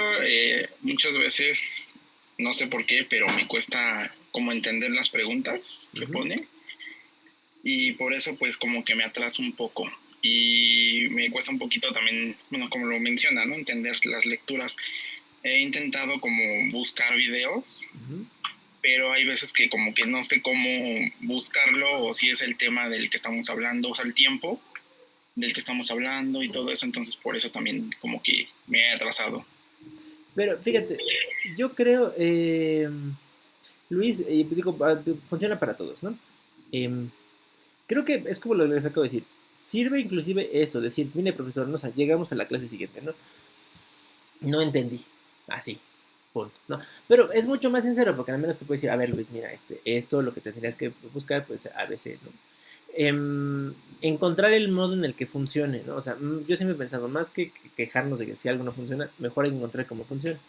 Speaker 4: muchas veces, no sé por qué, pero me cuesta como entender las preguntas que pone. Y por eso, pues, como que me atraso un poco. Y me cuesta un poquito también, bueno, como lo menciona, ¿no? Entender las lecturas. He intentado como buscar videos, pero hay veces que como que no sé cómo buscarlo o si es el tema del que estamos hablando, o sea, el tiempo del que estamos hablando y todo eso, entonces por eso también como que me he atrasado.
Speaker 1: Pero fíjate, yo creo, Luis, digo, funciona para todos, ¿no? Creo que es como lo que les acabo de decir. Sirve inclusive eso, decir, mire profesor, no, o sea, llegamos a la clase siguiente, ¿no? No entendí, así, punto, ¿no? Pero es mucho más sincero, porque al menos te puede decir, a ver Luis, mira, esto lo que tendrías que buscar, pues ABC, ¿no? Encontrar el modo en el que funcione, ¿no? O sea, yo siempre he pensado, más que quejarnos de que si algo no funciona, mejor hay que encontrar cómo funciona.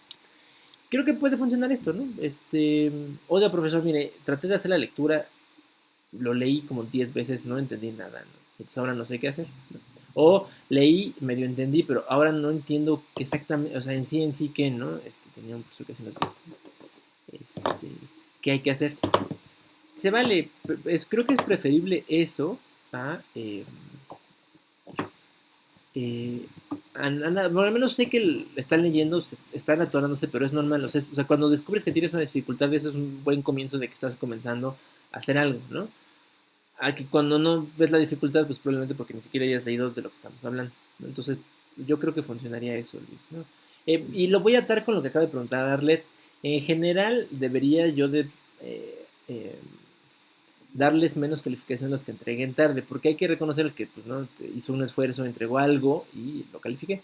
Speaker 1: Creo que puede funcionar esto, ¿no? Oiga, profesor, mire, traté de hacer la lectura, lo leí como 10 veces, no entendí nada, ¿no? Entonces ahora no sé qué hacer, ¿no? O leí, medio entendí, pero ahora no entiendo exactamente, o sea, en sí qué, ¿no? Tenía un profesor que se nos dice, ¿qué hay que hacer? Se vale, creo que es preferible eso a, bueno, al menos sé que están leyendo, están atorándose, pero es normal, o sea, cuando descubres que tienes una dificultad, eso es un buen comienzo de que estás comenzando a hacer algo, ¿no? A que cuando no ves la dificultad, pues probablemente porque ni siquiera hayas leído de lo que estamos hablando, ¿no? Entonces, yo creo que funcionaría eso, Luis, ¿no? Y lo voy a atar con lo que acaba de preguntar Arlet. En general, debería yo de darles menos calificación a los que entreguen tarde, porque hay que reconocer que pues, ¿no? hizo un esfuerzo, entregó algo y lo califiqué.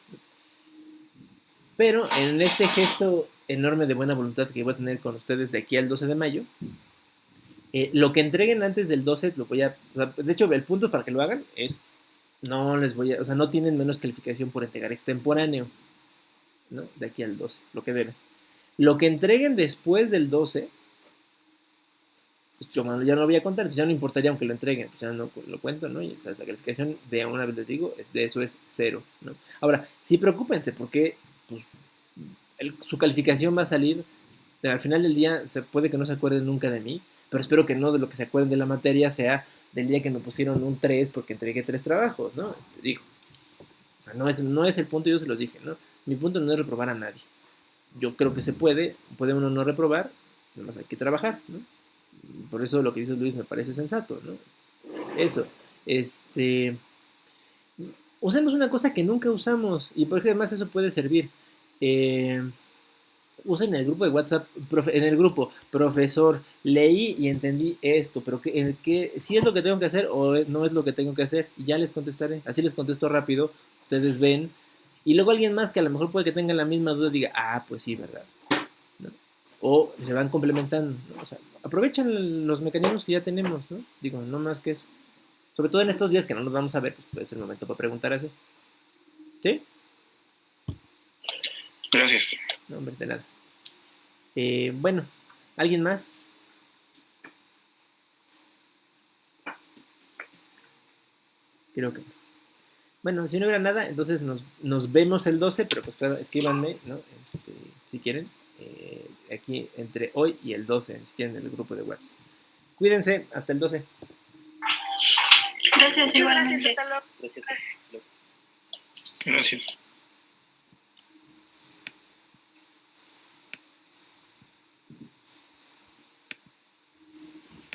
Speaker 1: Pero en este gesto enorme de buena voluntad que voy a tener con ustedes de aquí al 12 de mayo, lo que entreguen antes del 12 lo voy a... O sea, de hecho, el punto para que lo hagan es, no les voy a... O sea, no tienen menos calificación por entregar extemporáneo, ¿no? De aquí al 12, lo que deben. Lo que entreguen después del 12, pues yo ya no lo voy a contar, entonces ya no importaría aunque lo entreguen, pues ya no lo cuento, ¿no? Y, o sea, la calificación de una vez les digo, de eso es 0, ¿no? Ahora, sí preocúpense porque pues, su calificación va a salir, al final del día se puede que no se acuerden nunca de mí, pero espero que no de lo que se acuerden de la materia sea del día que me pusieron un 3 porque entregué 3 trabajos, ¿no? Digo, o sea, no es el punto, yo se los dije, ¿no? Mi punto no es reprobar a nadie. Yo creo que puede uno no reprobar, nada más hay que trabajar, ¿no? Por eso lo que dice Luis me parece sensato, ¿no? Eso, usemos una cosa que nunca usamos y por ejemplo, además eso puede servir. Usen el grupo de WhatsApp, en el grupo, profesor, leí y entendí esto, pero si es lo que tengo que hacer o no es lo que tengo que hacer, y ya les contestaré, así les contesto rápido, ustedes ven, y luego alguien más que a lo mejor puede que tenga la misma duda diga, pues sí, ¿verdad? ¿No? O se van complementando, ¿no? O sea, aprovechan los mecanismos que ya tenemos, ¿no? Digo, no más que eso. Sobre todo en estos días que no nos vamos a ver, pues puede ser el momento para preguntar así. ¿Sí?
Speaker 4: Gracias.
Speaker 1: No, hombre, de nada. Bueno, ¿alguien más? Creo que no. Bueno, si no hubiera nada, entonces nos vemos el 12, pero pues claro, escríbanme, ¿no? Si quieren, aquí entre hoy y el 12, si quieren, en el grupo de WhatsApp. Cuídense, hasta el 12.
Speaker 2: Gracias, igualmente.
Speaker 3: Gracias.
Speaker 4: Gracias.